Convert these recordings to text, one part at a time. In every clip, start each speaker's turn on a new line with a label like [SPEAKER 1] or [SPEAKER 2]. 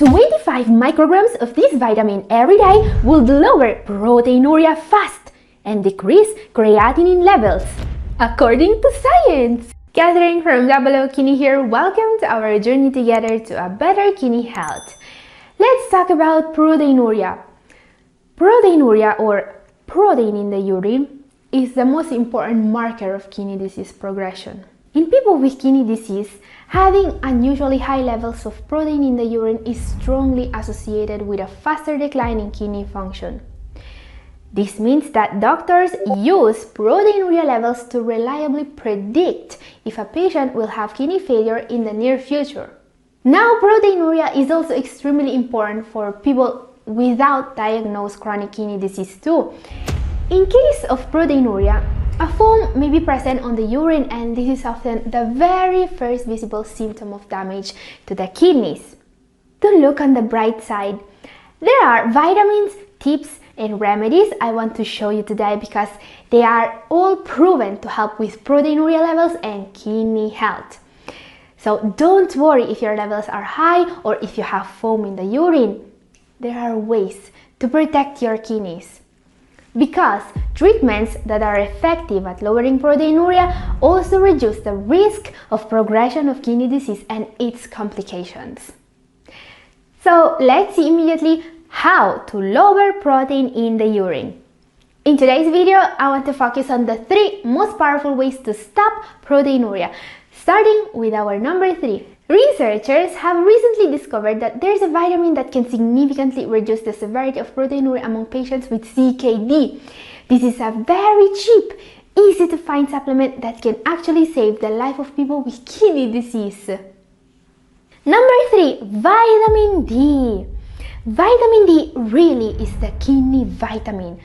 [SPEAKER 1] 25 micrograms of this vitamin every day would lower proteinuria fast and decrease creatinine levels, according to science. Catherine from Double Kidney here. Welcome to our journey together to a better kidney health. Let's talk about proteinuria. Proteinuria, or protein in the urine, is the most important marker of kidney disease progression. In people with kidney disease, having unusually high levels of protein in the urine is strongly associated with a faster decline in kidney function. This means that doctors use proteinuria levels to reliably predict if a patient will have kidney failure in the near future. Now, proteinuria is also extremely important for people without diagnosed chronic kidney disease too. In case of proteinuria, a foam may be present on the urine, and this is often the very first visible symptom of damage to the kidneys. To look on the bright side, there are vitamins, tips, and remedies I want to show you today because they are all proven to help with proteinuria levels and kidney health. So don't worry if your levels are high or if you have foam in the urine. There are ways to protect your kidneys, because treatments that are effective at lowering proteinuria also reduce the risk of progression of kidney disease and its complications. So let's see immediately how to lower protein in the urine. In today's video, I want to focus on the 3 most powerful ways to stop proteinuria, starting with our number 3. Researchers have recently discovered that there's a vitamin that can significantly reduce the severity of proteinuria among patients with CKD. This is a very cheap, easy to find supplement that can actually save the life of people with kidney disease. Number 3, vitamin D. Vitamin D really is the kidney vitamin.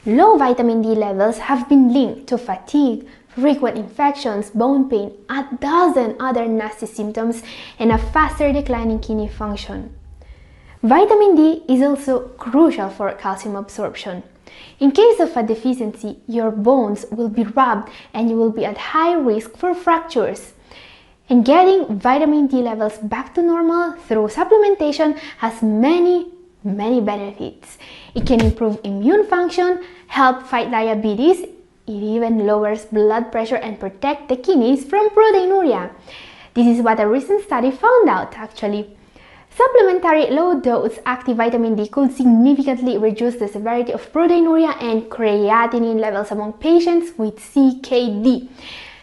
[SPEAKER 1] Low vitamin D levels have been linked to fatigue, frequent infections, bone pain, a dozen other nasty symptoms, and a faster decline in kidney function. Vitamin D is also crucial for calcium absorption. In case of a deficiency, your bones will be rubbed and you will be at high risk for fractures. And getting vitamin D levels back to normal through supplementation has many benefits. It can improve immune function, help fight diabetes, it even lowers blood pressure and protect the kidneys from proteinuria. This is what a recent study found out actually. Supplementary low-dose active vitamin D could significantly reduce the severity of proteinuria and creatinine levels among patients with CKD.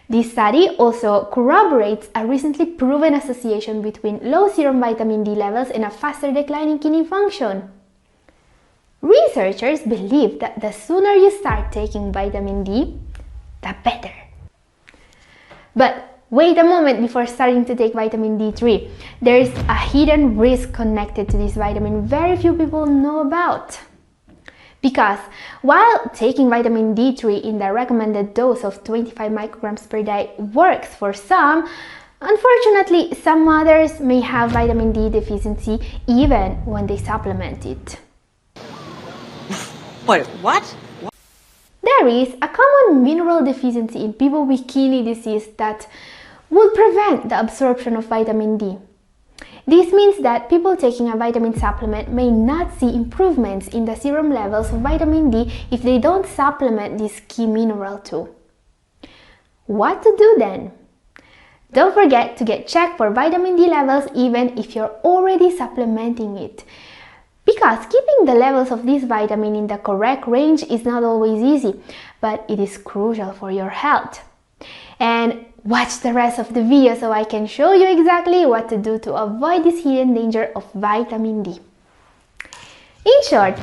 [SPEAKER 1] This study also corroborates a recently proven association between low serum vitamin D levels and a faster decline in kidney function. Researchers believe that the sooner you start taking vitamin D, the better. But wait a moment before starting to take vitamin D3. There is a hidden risk connected to this vitamin very few people know about. Because while taking vitamin D3 in the recommended dose of 25 micrograms per day works for some, unfortunately some others may have vitamin D deficiency even when they supplement it.
[SPEAKER 2] Wait, what?
[SPEAKER 1] There is a common mineral deficiency in people with kidney disease that would prevent the absorption of vitamin D. This means that people taking a vitamin supplement may not see improvements in the serum levels of vitamin D if they don't supplement this key mineral too. What to do then? Don't forget to get checked for vitamin D levels even if you're already supplementing it. Because keeping the levels of this vitamin in the correct range is not always easy, but it is crucial for your health. And watch the rest of the video so I can show you exactly what to do to avoid this hidden danger of vitamin D. In short,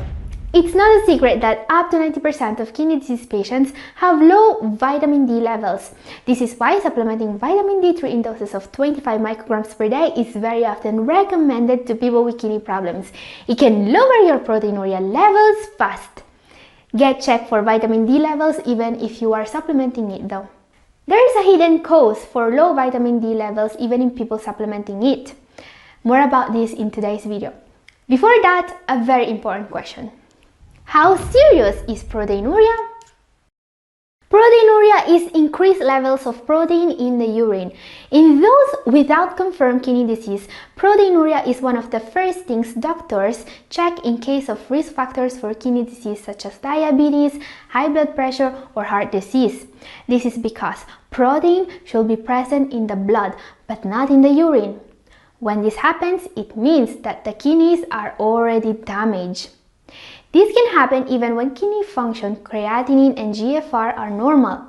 [SPEAKER 1] it's not a secret that up to 90% of kidney disease patients have low vitamin D levels. This is why supplementing vitamin D3 in doses of 25 micrograms per day is very often recommended to people with kidney problems. It can lower your proteinuria levels fast. Get checked for vitamin D levels even if you are supplementing it though. There is a hidden cause for low vitamin D levels even in people supplementing it. More about this in today's video. Before that, a very important question. How serious is proteinuria? Proteinuria is increased levels of protein in the urine. In those without confirmed kidney disease, proteinuria is one of the first things doctors check in case of risk factors for kidney disease such as diabetes, high blood pressure, or heart disease. This is because protein should be present in the blood but not in the urine. When this happens, it means that the kidneys are already damaged. This can happen even when kidney function, creatinine, and GFR are normal.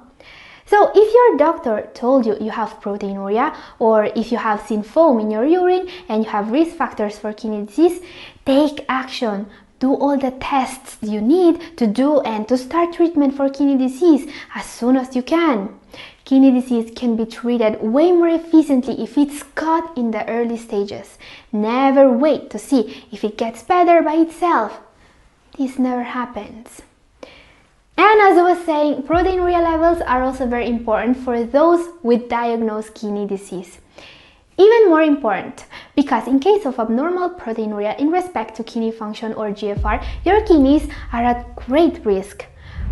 [SPEAKER 1] So if your doctor told you you have proteinuria, or if you have seen foam in your urine and you have risk factors for kidney disease, take action. Do all the tests you need to do and to start treatment for kidney disease as soon as you can. Kidney disease can be treated way more efficiently if it's caught in the early stages. Never wait to see if it gets better by itself. This never happens. And as I was saying, proteinuria levels are also very important for those with diagnosed kidney disease. Even more important, because in case of abnormal proteinuria in respect to kidney function or GFR, your kidneys are at great risk.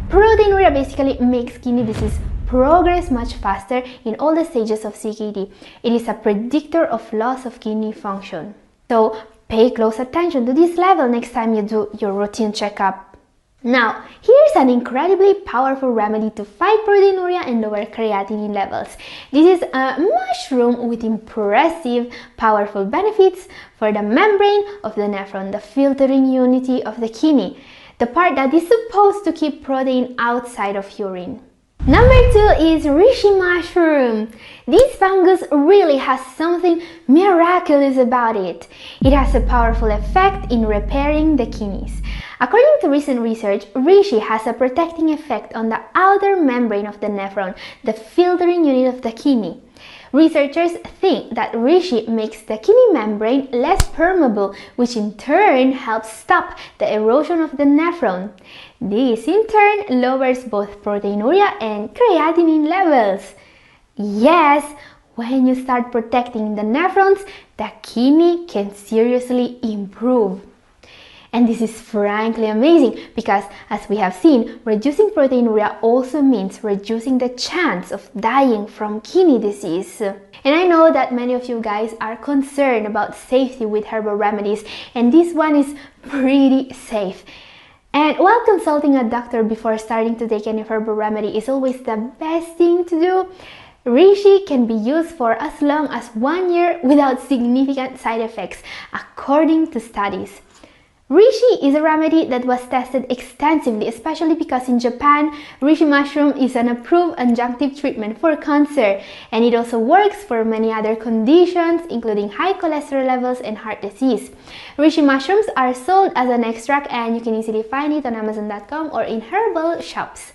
[SPEAKER 1] Proteinuria basically makes kidney disease progress much faster in all the stages of CKD. It is a predictor of loss of kidney function. So pay close attention to this level next time you do your routine checkup. Now, here's an incredibly powerful remedy to fight proteinuria and lower creatinine levels. This is a mushroom with impressive, powerful benefits for the membrane of the nephron, the filtering unit of the kidney, the part that is supposed to keep protein outside of urine. Number 2 is reishi mushroom. This fungus really has something miraculous about it. It has a powerful effect in repairing the kidneys. According to recent research, reishi has a protecting effect on the outer membrane of the nephron, the filtering unit of the kidney. Researchers think that reishi makes the kidney membrane less permeable, which in turn helps stop the erosion of the nephron. This in turn lowers both proteinuria and creatinine levels. Yes, when you start protecting the nephrons, the kidney can seriously improve. And this is frankly amazing because, as we have seen, reducing proteinuria also means reducing the chance of dying from kidney disease. And I know that many of you guys are concerned about safety with herbal remedies, and this one is pretty safe. And while consulting a doctor before starting to take any herbal remedy is always the best thing to do, reishi can be used for as long as 1 year without significant side effects, according to studies. Reishi is a remedy that was tested extensively, especially because in Japan, reishi mushroom is an approved adjunctive treatment for cancer, and it also works for many other conditions, including high cholesterol levels and heart disease. Reishi mushrooms are sold as an extract, and you can easily find it on Amazon.com or in herbal shops.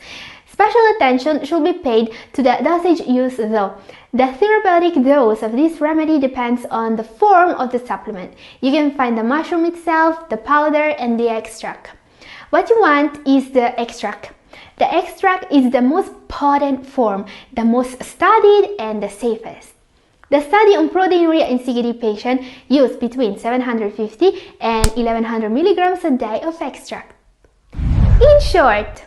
[SPEAKER 1] Special attention should be paid to the dosage used though. The therapeutic dose of this remedy depends on the form of the supplement. You can find the mushroom itself, the powder, and the extract. What you want is the extract. The extract is the most potent form, the most studied, and the safest. The study on proteinuria in CKD patients used between 750 and 1100 milligrams a day of extract. In short,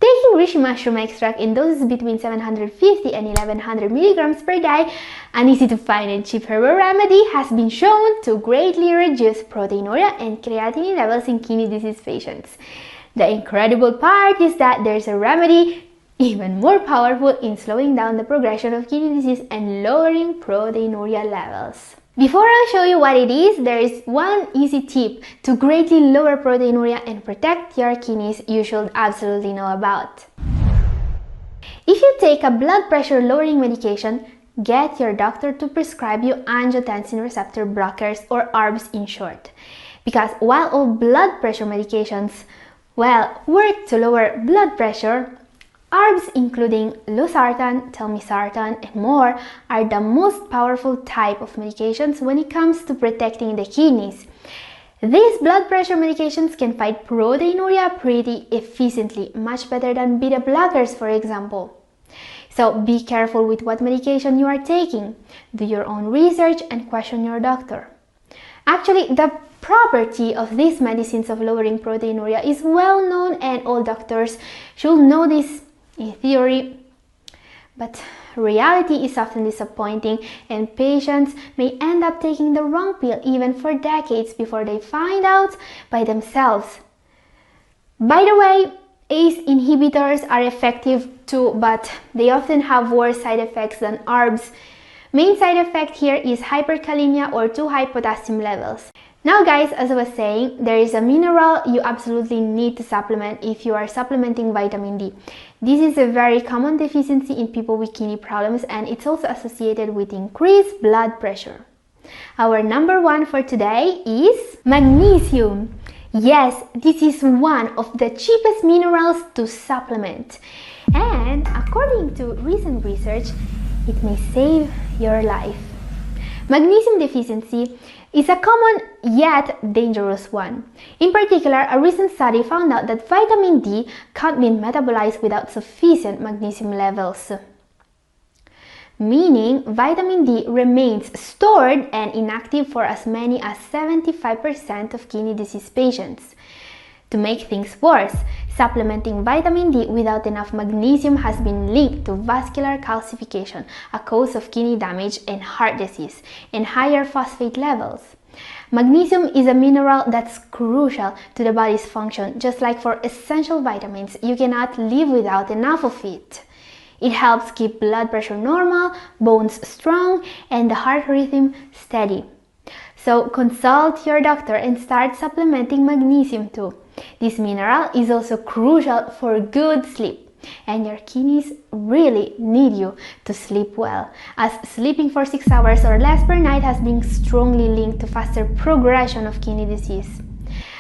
[SPEAKER 1] taking reishi mushroom extract in doses between 750 and 1100 milligrams per day, an easy to find and cheap herbal remedy, has been shown to greatly reduce proteinuria and creatinine levels in kidney disease patients. The incredible part is that there's a remedy even more powerful in slowing down the progression of kidney disease and lowering proteinuria levels. Before I show you what it is, there is one easy tip to greatly lower proteinuria and protect your kidneys you should absolutely know about. If you take a blood pressure lowering medication, get your doctor to prescribe you angiotensin receptor blockers, or ARBs in short. Because while all blood pressure medications, work to lower blood pressure, ARBs, including losartan, telmisartan, and more, are the most powerful type of medications when it comes to protecting the kidneys. These blood pressure medications can fight proteinuria pretty efficiently, much better than beta blockers, for example. So be careful with what medication you are taking. Do your own research and question your doctor. Actually, the property of these medicines of lowering proteinuria is well known, and all doctors should know this in theory. But reality is often disappointing, and patients may end up taking the wrong pill even for decades before they find out by themselves. By the way, ACE inhibitors are effective too, but they often have worse side effects than ARBs. Main side effect here is hyperkalemia or too high potassium levels. Now guys, as I was saying, there is a mineral you absolutely need to supplement if you are supplementing vitamin D. This is a very common deficiency in people with kidney problems, and it's also associated with increased blood pressure. Our number one for today is magnesium. Yes, this is one of the cheapest minerals to supplement, and according to recent research, it may save your life. Magnesium deficiency is a common yet dangerous one. In particular, a recent study found out that vitamin D can't be metabolized without sufficient magnesium levels, meaning vitamin D remains stored and inactive for as many as 75% of kidney disease patients. To make things worse, supplementing vitamin D without enough magnesium has been linked to vascular calcification, a cause of kidney damage and heart disease, and higher phosphate levels. Magnesium is a mineral that's crucial to the body's function. Just like for essential vitamins, you cannot live without enough of it. It helps keep blood pressure normal, bones strong, and the heart rhythm steady. So consult your doctor and start supplementing magnesium too. This mineral is also crucial for good sleep, and your kidneys really need you to sleep well, as sleeping for 6 hours or less per night has been strongly linked to faster progression of kidney disease.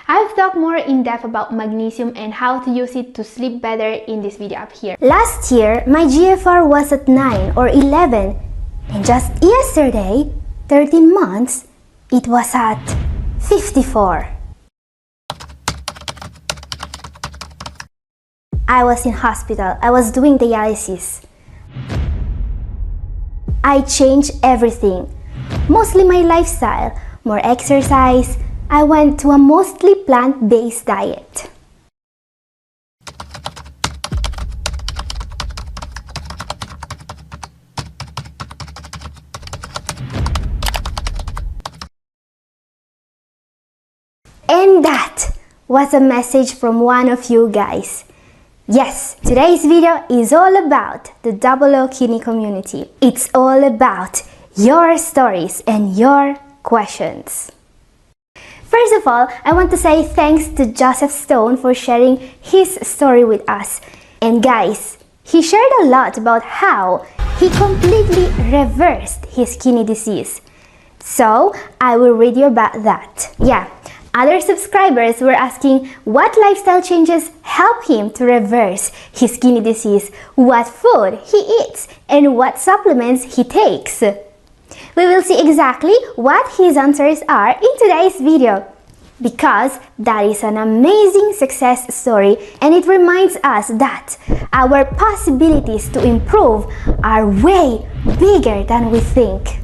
[SPEAKER 1] I've talked more in depth about magnesium and how to use it to sleep better in this video up here.
[SPEAKER 2] Last year, my GFR was at 9 or 11, and just yesterday, 13 months, it was at 54. I was in hospital. I was doing dialysis. I changed everything. Mostly my lifestyle, more exercise. I went to a mostly plant-based diet. And that was a message from one of you guys. Yes, today's video is all about the O kidney community. It's all about your stories and your questions. First of all, I want to say thanks to Joseph Stone for sharing his story with us. And guys, he shared a lot about how he completely reversed his kidney disease. So, I will read you about that. Yeah. Other subscribers were asking what lifestyle changes help him to reverse his kidney disease, what food he eats, and what supplements he takes. We will see exactly what his answers are in today's video, because that is an amazing success story, and it reminds us that our possibilities to improve are way bigger than we think.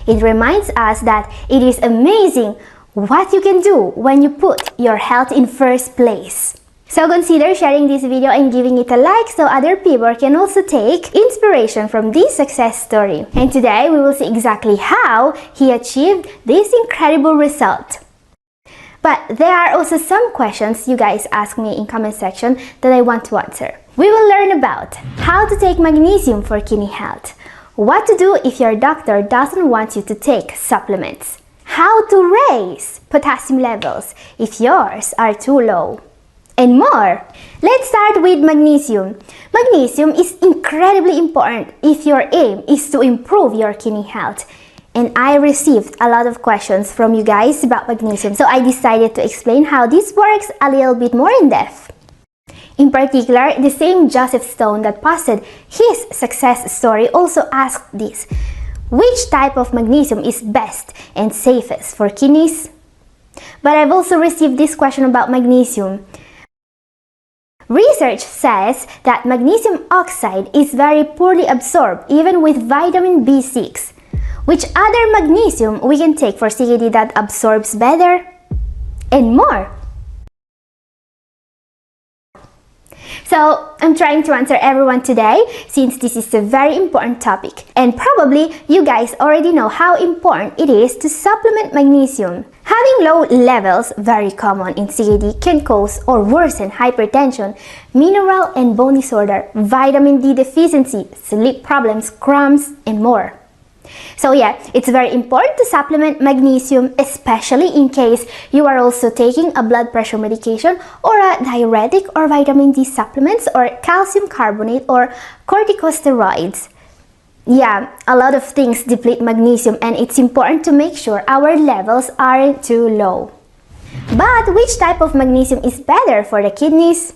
[SPEAKER 2] It reminds us that it is amazing what you can do when you put your health in first place. So consider sharing this video and giving it a like so other people can also take inspiration from this success story. And today we will see exactly how he achieved this incredible result. But there are also some questions you guys ask me in comment section that I want to answer. We will learn about how to take magnesium for kidney health, what to do if your doctor doesn't want you to take supplements, how to raise potassium levels if yours are too low, and more. Let's start with magnesium. Magnesium is incredibly important if your aim is to improve your kidney health. And I received a lot of questions from you guys about magnesium, so I decided to explain how this works a little bit more in depth. In particular, the same Joseph Stone that posted his success story also asked this: which type of magnesium is best and safest for kidneys? But I've also received this question about magnesium. Research says that magnesium oxide is very poorly absorbed even with vitamin B6. Which other magnesium we can take for CKD that absorbs better? And more. So I'm trying to answer everyone today since this is a very important topic. And probably you guys already know how important it is to supplement magnesium. Having low levels, very common in CKD, can cause or worsen hypertension, mineral and bone disorder, vitamin D deficiency, sleep problems, cramps, and more. So yeah, it's very important to supplement magnesium, especially in case you are also taking a blood pressure medication or a diuretic or vitamin D supplements or calcium carbonate or corticosteroids. Yeah, a lot of things deplete magnesium and it's important to make sure our levels aren't too low. But which type of magnesium is better for the kidneys?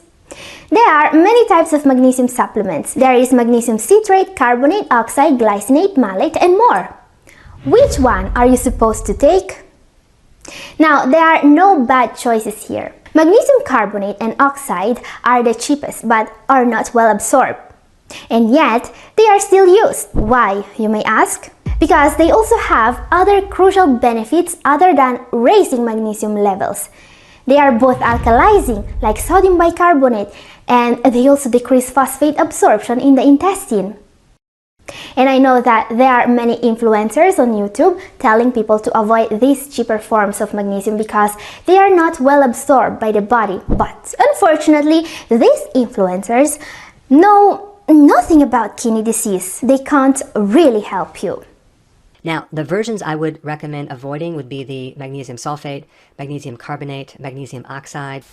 [SPEAKER 2] There are many types of magnesium supplements. There is magnesium citrate, carbonate, oxide, glycinate, malate, and more. Which one are you supposed to take? Now, there are no bad choices here. Magnesium carbonate and oxide are the cheapest but are not well absorbed. And yet, they are still used. Why, you may ask? Because they also have other crucial benefits other than raising magnesium levels. They are both alkalizing, like sodium bicarbonate, and they also decrease phosphate absorption in the intestine. And I know that there are many influencers on YouTube telling people to avoid these cheaper forms of magnesium because they are not well absorbed by the body. But unfortunately, these influencers know nothing about kidney disease. They can't really help you.
[SPEAKER 3] Now, the versions I would recommend avoiding would be the magnesium sulfate, magnesium carbonate, magnesium oxide.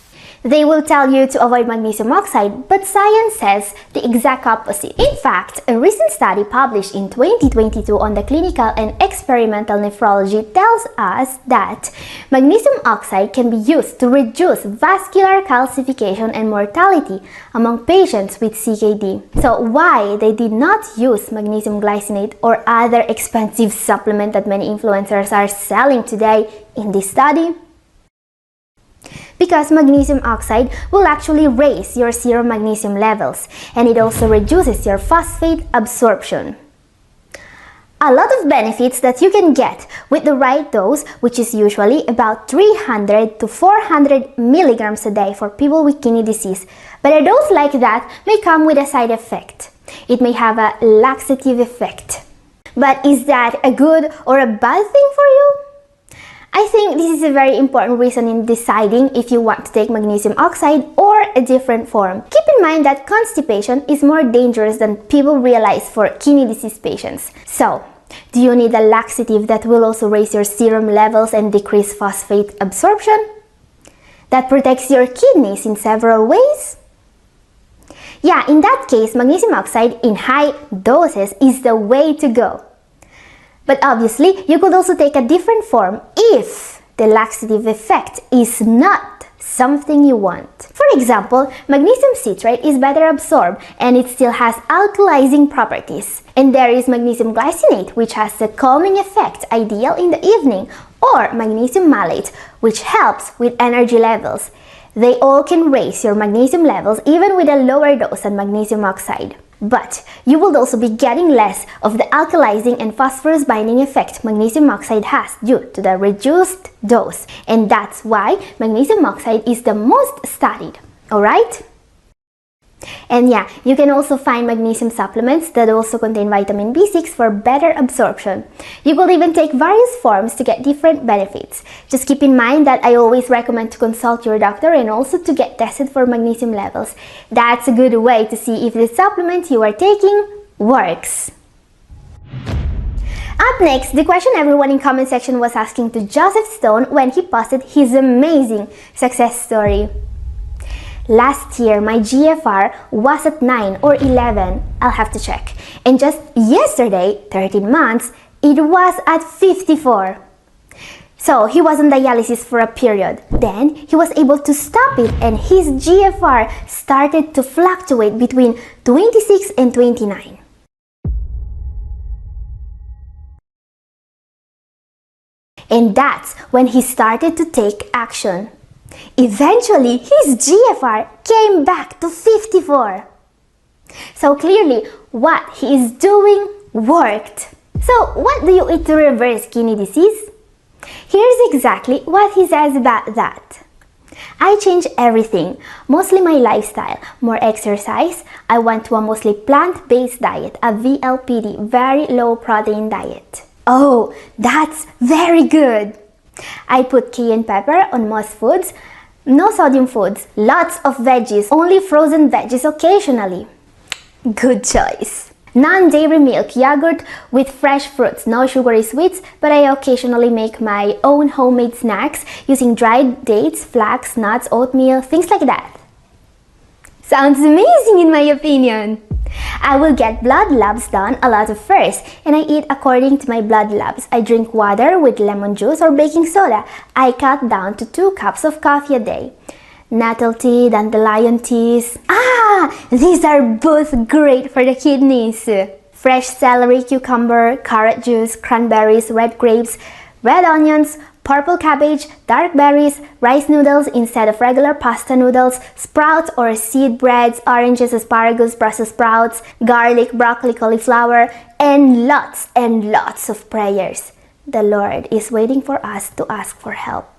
[SPEAKER 2] They will tell you to avoid magnesium oxide, but science says the exact opposite. In fact, a recent study published in 2022 on the clinical and experimental nephrology tells us that magnesium oxide can be used to reduce vascular calcification and mortality among patients with CKD. So why they did not use magnesium glycinate or other expensive supplement that many influencers are selling today in this study? Because magnesium oxide will actually raise your serum magnesium levels and it also reduces your phosphate absorption. A lot of benefits that you can get with the right dose, which is usually about 300 to 400 milligrams a day for people with kidney disease. But a dose like that may come with a side effect. It may have a laxative effect. But is that a good or a bad thing for you? I think this is a very important reason in deciding if you want to take magnesium oxide or a different form. Keep in mind that constipation is more dangerous than people realize for kidney disease patients. So, do you need a laxative that will also raise your serum levels and decrease phosphate absorption? That protects your kidneys in several ways? Yeah, in that case, magnesium oxide in high doses is the way to go. But obviously, you could also take a different form if the laxative effect is not something you want. For example, magnesium citrate is better absorbed and it still has alkalizing properties. And there is magnesium glycinate, which has a calming effect, ideal in the evening, or magnesium malate, which helps with energy levels. They all can raise your magnesium levels even with a lower dose than magnesium oxide. But you will also be getting less of the alkalizing and phosphorus binding effect magnesium oxide has due to the reduced dose. And that's why magnesium oxide is the most studied. Alright? And yeah, you can also find magnesium supplements that also contain vitamin B6 for better absorption. You could even take various forms to get different benefits. Just keep in mind that I always recommend to consult your doctor and also to get tested for magnesium levels. That's a good way to see if the supplement you are taking works. Up next, the question everyone in comment section was asking to Joseph Stone when he posted his amazing success story. Last year, my GFR was at 9 or 11, I'll have to check. And just yesterday, 13 months, it was at 54. So he was on dialysis for a period. Then he was able to stop it and his GFR started to fluctuate between 26 and 29. And that's when he started to take action. Eventually, his GFR came back to 54. So clearly, what he is doing worked. So what do you eat to reverse kidney disease? Here's exactly what he says about that. I changed everything, mostly my lifestyle, more exercise. I went to a mostly plant-based diet, a VLPD, very low protein diet. Oh, that's very good! I put cayenne pepper on most foods, no sodium foods, lots of veggies, only frozen veggies occasionally. Good choice. Non-dairy milk, yogurt with fresh fruits, no sugary sweets, but I occasionally make my own homemade snacks using dried dates, flax, nuts, oatmeal, things like that. Sounds amazing in my opinion! I will get blood labs done a lot of first, and I eat according to my blood labs. I drink water with lemon juice or baking soda. I cut down to 2 cups of coffee a day. Nettle tea, dandelion teas. These are both great for the kidneys. Fresh celery, cucumber, carrot juice, cranberries, red grapes, red onions, purple cabbage, dark berries, rice noodles instead of regular pasta noodles, sprouts or seed breads, oranges, asparagus, Brussels sprouts, garlic, broccoli, cauliflower, and lots of prayers. The Lord is waiting for us to ask for help.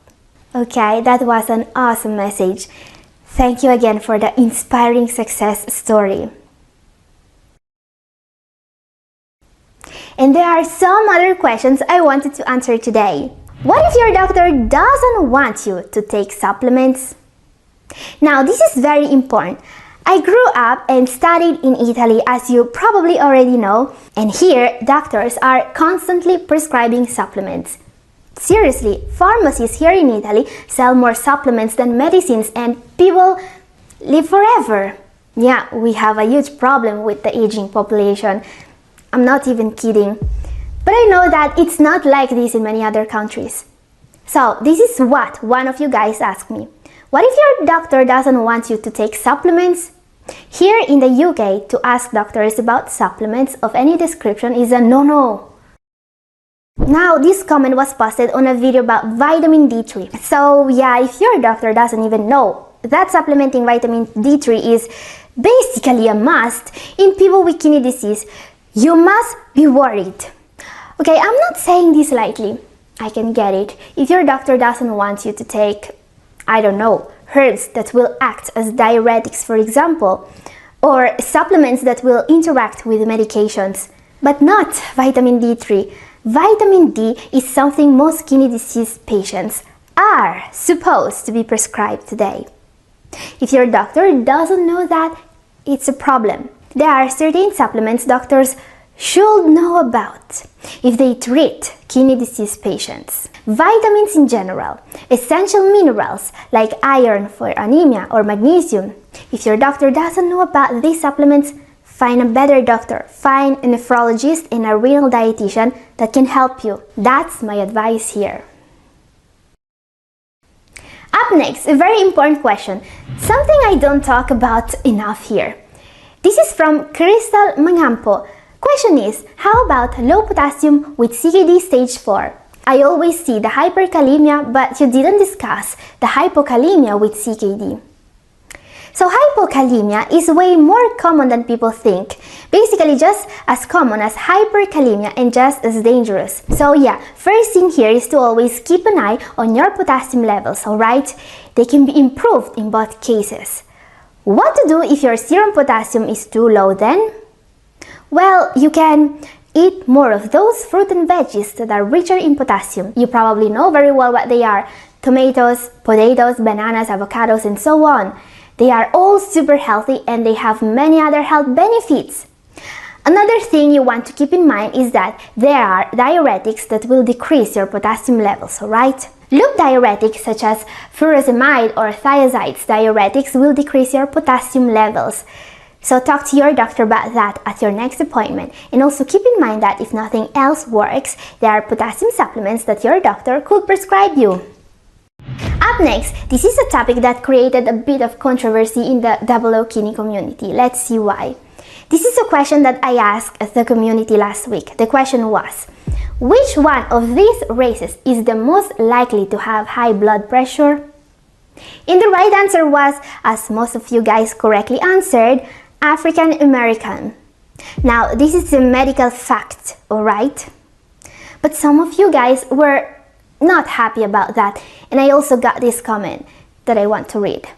[SPEAKER 2] Okay, that was an awesome message. Thank you again for the inspiring success story. And there are some other questions I wanted to answer today. What if your doctor doesn't want you to take supplements? Now, this is very important. I grew up and studied in Italy, as you probably already know, and here doctors are constantly prescribing supplements. Seriously, pharmacies here in Italy sell more supplements than medicines and people live forever. Yeah, we have a huge problem with the aging population. I'm not even kidding. But I know that it's not like this in many other countries. So this is what one of you guys asked me. What if your doctor doesn't want you to take supplements? Here in the UK, to ask doctors about supplements of any description is a no-no. Now, this comment was posted on a video about vitamin D3. So yeah, if your doctor doesn't even know that supplementing vitamin D3 is basically a must in people with kidney disease, you must be worried. Okay, I'm not saying this lightly. I can get it. If your doctor doesn't want you to take, I don't know, herbs that will act as diuretics, for example, or supplements that will interact with medications, but not vitamin D3. Vitamin D is something most kidney disease patients are supposed to be prescribed today. If your doctor doesn't know that, it's a problem. There are certain supplements doctors should know about if they treat kidney disease patients. Vitamins in general, essential minerals like iron for anemia or magnesium. If your doctor doesn't know about these supplements, find a better doctor. Find a nephrologist and a renal dietitian that can help you. That's my advice here. Up next, a very important question, something I don't talk about enough here. This is from Crystal Mangampo. Question is, how about low potassium with CKD stage 4? I always see the hyperkalemia, but you didn't discuss the hypokalemia with CKD. So hypokalemia is way more common than people think. Basically just as common as hyperkalemia and just as dangerous. So yeah, first thing here is to always keep an eye on your potassium levels, alright? They can be improved in both cases. What to do if your serum potassium is too low then? Well, you can eat more of those fruit and veggies that are richer in potassium. You probably know very well what they are. Tomatoes, potatoes, bananas, avocados, and so on. They are all super healthy and they have many other health benefits. Another thing you want to keep in mind is that there are diuretics that will decrease your potassium levels, alright? Loop diuretics such as furosemide or thiazides diuretics will decrease your potassium levels. So talk to your doctor about that at your next appointment, and also keep in mind that if nothing else works, there are potassium supplements that your doctor could prescribe you. Up next, this is a topic that created a bit of controversy in the double kidney community. Let's see why. This is a question that I asked the community last week. The question was, which one of these races is the most likely to have high blood pressure? And the right answer was, as most of you guys correctly answered, African American. Now, this is a medical fact, alright? But some of you guys were not happy about that, and I also got this comment. that I want to read.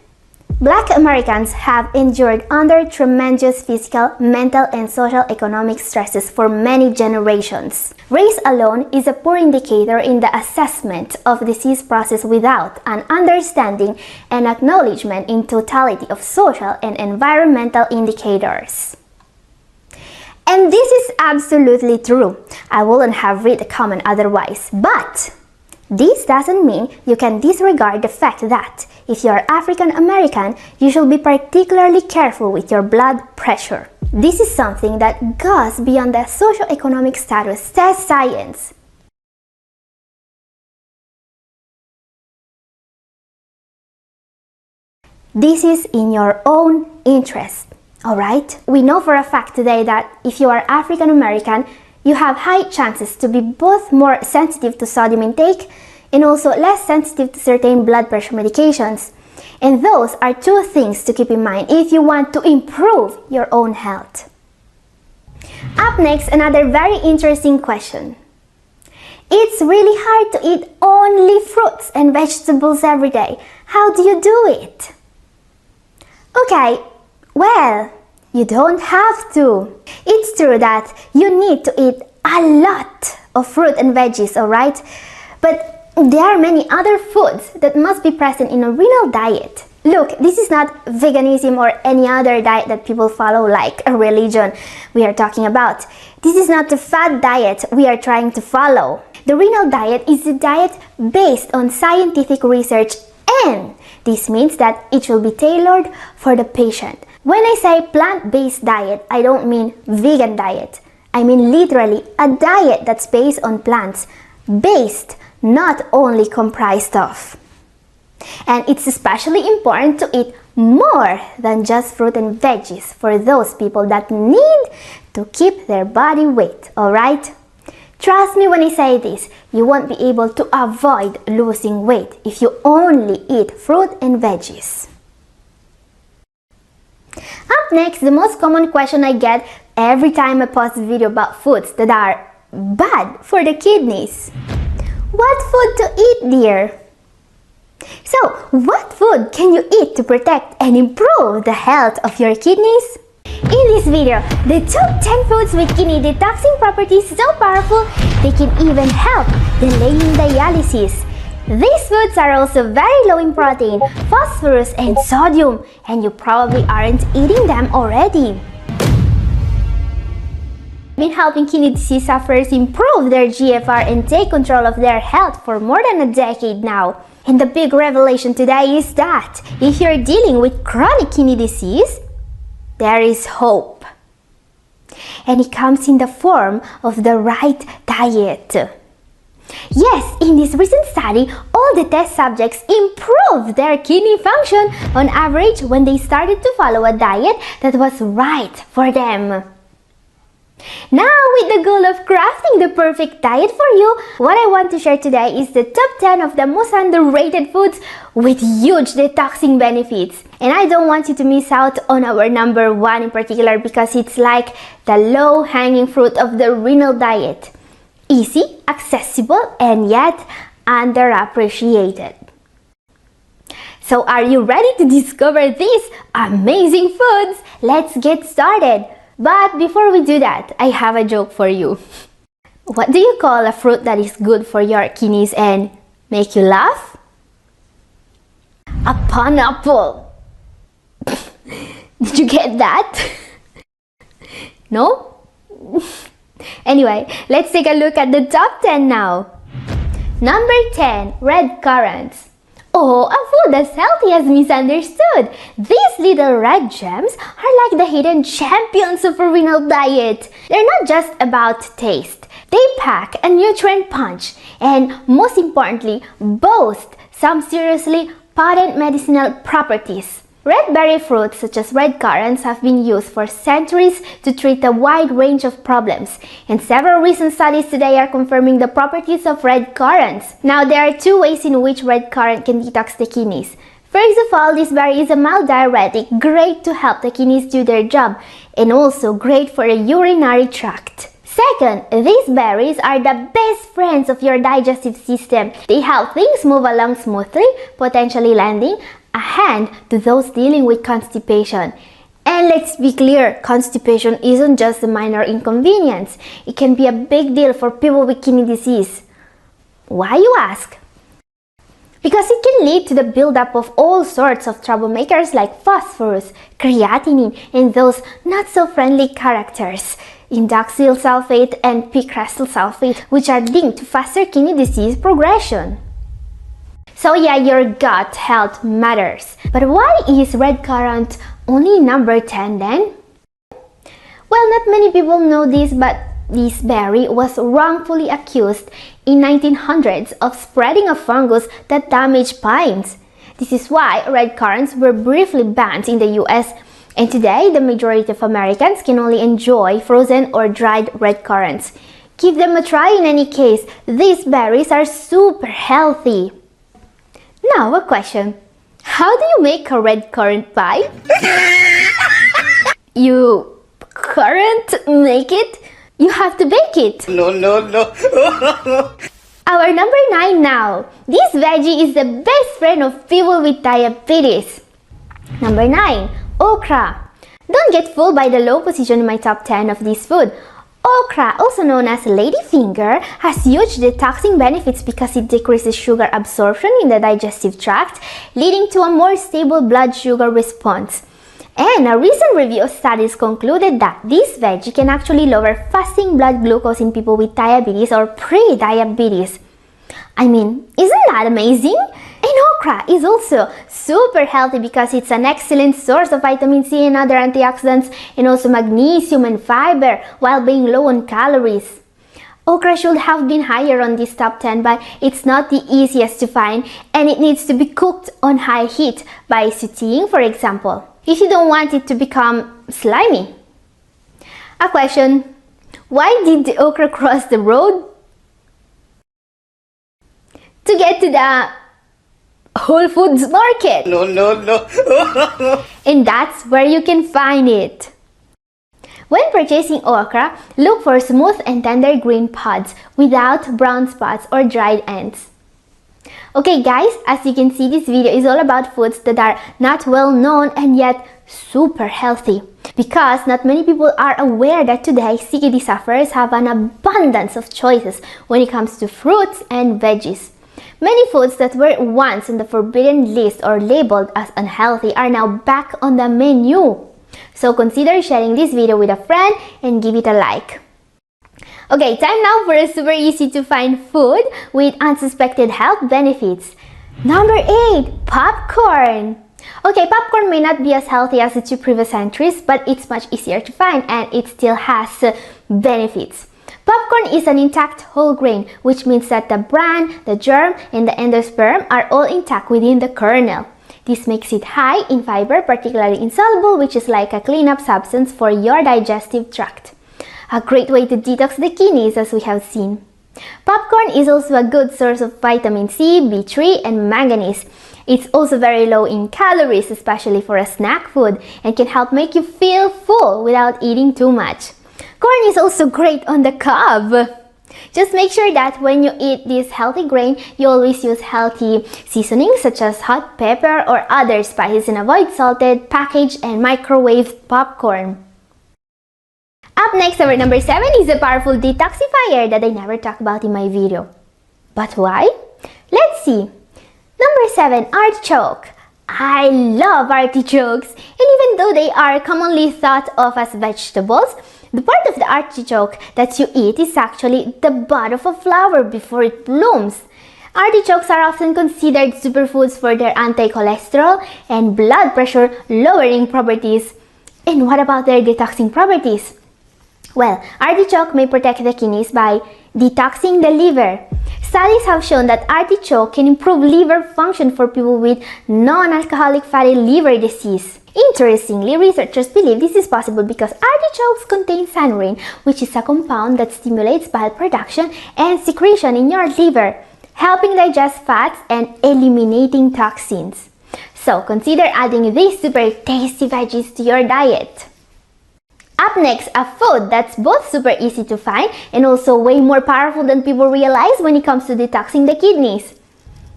[SPEAKER 2] Black Americans have endured under tremendous physical, mental, and social economic stresses for many generations. Race alone is a poor indicator in the assessment of disease process without an understanding and acknowledgement in totality of social and environmental indicators. And this is absolutely true. I wouldn't have read the comment otherwise, but this doesn't mean you can disregard the fact that if you are African American, you should be particularly careful with your blood pressure. This is something that goes beyond the socioeconomic status, says science. This is in your own interest, alright? We know for a fact today that if you are African American, you have high chances to be both more sensitive to sodium intake and also less sensitive to certain blood pressure medications. And those are two things to keep in mind if you want to improve your own health. Up next, another very interesting question. It's really hard to eat only fruits and vegetables every day. How do you do it? Okay, well, you don't have to. It's true that you need to eat a lot of fruit and veggies, alright? But there are many other foods that must be present in a renal diet. Look, this is not veganism or any other diet that people follow like a religion we are talking about. This is not the fad diet we are trying to follow. The renal diet is a diet based on scientific research, and this means that it will be tailored for the patient. When I say plant-based diet, I don't mean vegan diet. I mean literally a diet that's based on plants, based, not only comprised of. And it's especially important to eat more than just fruit and veggies for those people that need to keep their body weight, alright? Trust me when I say this, you won't be able to avoid losing weight if you only eat fruit and veggies. Up next, the most common question I get every time I post a video about foods that are bad for the kidneys. What food to eat, dear? So, what food can you eat to protect and improve the health of your kidneys? In this video, the top 10 foods with kidney detoxing properties so powerful they can even help delaying dialysis. These foods are also very low in protein, phosphorus, and sodium, and you probably aren't eating them already. Been helping kidney disease sufferers improve their GFR and take control of their health for more than a decade now. And the big revelation today is that if you're dealing with chronic kidney disease, there is hope. And it comes in the form of the right diet. Yes, in this recent study, all the test subjects improved their kidney function on average when they started to follow a diet that was right for them. Now, with the goal of crafting the perfect diet for you, what I want to share today is the top 10 of the most underrated foods with huge detoxing benefits. And I don't want you to miss out on our number 1 in particular because it's like the low-hanging fruit of the renal diet. Easy, accessible, and yet underappreciated. So are you ready to discover these amazing foods? Let's get started. But before we do that, I have a joke for you. What do you call a fruit that is good for your kidneys and make you laugh? A pineapple. Did you get that? No? Anyway, let's take a look at the top 10 now. Number 10, red currants. Oh, a food as healthy as misunderstood. These little red gems are like the hidden champions of a renal diet. They're not just about taste. They pack a nutrient punch and, most importantly, boast some seriously potent medicinal properties. Red berry fruits such as red currants have been used for centuries to treat a wide range of problems, and several recent studies today are confirming the properties of red currants. Now, there are 2 ways in which red currant can detox the kidneys. First of all, this berry is a mild diuretic, great to help the kidneys do their job, and also great for the urinary tract. Second, these berries are the best friends of your digestive system. They help things move along smoothly, potentially lending a hand to those dealing with constipation. And let's be clear, constipation isn't just a minor inconvenience. It can be a big deal for people with kidney disease. Why, you ask? Because it can lead to the buildup of all sorts of troublemakers like phosphorus, creatinine, and those not-so-friendly characters, indoxyl sulfate and picrastyl sulfate, which are linked to faster kidney disease progression. So yeah, your gut health matters. But why is red currant only number 10 then? Well, not many people know this, but this berry was wrongfully accused in 1900s of spreading a fungus that damaged pines. This is why red currants were briefly banned in the US, and today the majority of Americans can only enjoy frozen or dried red currants. Give them a try in any case. These berries are super healthy. Now a question. How do you make a red currant pie? You can't make it? You have to bake it.
[SPEAKER 4] No.
[SPEAKER 2] Our number 9 now. This veggie is the best friend of people with diabetes. Number 9. Okra. Don't get fooled by the low position in my top 10 of this food. Okra, also known as ladyfinger, has huge detoxing benefits because it decreases sugar absorption in the digestive tract, leading to a more stable blood sugar response. And a recent review of studies concluded that this veggie can actually lower fasting blood glucose in people with diabetes or pre-diabetes. I mean, isn't that amazing? And okra is also super healthy because it's an excellent source of vitamin C and other antioxidants, and also magnesium and fiber while being low on calories. Okra should have been higher on this top 10, but it's not the easiest to find, and it needs to be cooked on high heat by sauteing, for example, if you don't want it to become slimy. A question: why did the okra cross the road? To get to the Whole Foods market.
[SPEAKER 4] No.
[SPEAKER 2] And that's where you can find it. When purchasing okra, look for smooth and tender green pods without brown spots or dried ends. Okay guys, as you can see, this video is all about foods that are not well known and yet super healthy. Because not many people are aware that today CKD sufferers have an abundance of choices when it comes to fruits and veggies. Many foods that were once on the forbidden list or labeled as unhealthy are now back on the menu. So consider sharing this video with a friend and give it a like. Okay, time now for a super easy to find food with unsuspected health benefits. Number 8. Popcorn. Okay, popcorn may not be as healthy as the 2 previous entries, but it's much easier to find and it still has benefits. Popcorn is an intact whole grain, which means that the bran, the germ, and the endosperm are all intact within the kernel. This makes it high in fiber, particularly insoluble, which is like a cleanup substance for your digestive tract. A great way to detox the kidneys, as we have seen. Popcorn is also a good source of vitamin C, B3, and manganese. It's also very low in calories, especially for a snack food, and can help make you feel full without eating too much. Corn is also great on the cob. Just make sure that when you eat this healthy grain, you always use healthy seasonings such as hot pepper or other spices, and avoid salted, packaged, and microwaved popcorn. Up next, our number 7 is a powerful detoxifier that I never talk about in my video. But why? Let's see. Number 7, artichoke. I love artichokes, and even though they are commonly thought of as vegetables, the part of the artichoke that you eat is actually the bud of a flower before it blooms. Artichokes are often considered superfoods for their anti-cholesterol and blood pressure lowering properties. And what about their detoxing properties? Well, artichoke may protect the kidneys by detoxing the liver. Studies have shown that artichoke can improve liver function for people with non-alcoholic fatty liver disease. Interestingly, researchers believe this is possible because artichokes contain sandurine, which is a compound that stimulates bile production and secretion in your liver, helping digest fats and eliminating toxins. So consider adding these super tasty veggies to your diet. Up next, a food that's both super easy to find and also way more powerful than people realize when it comes to detoxing the kidneys.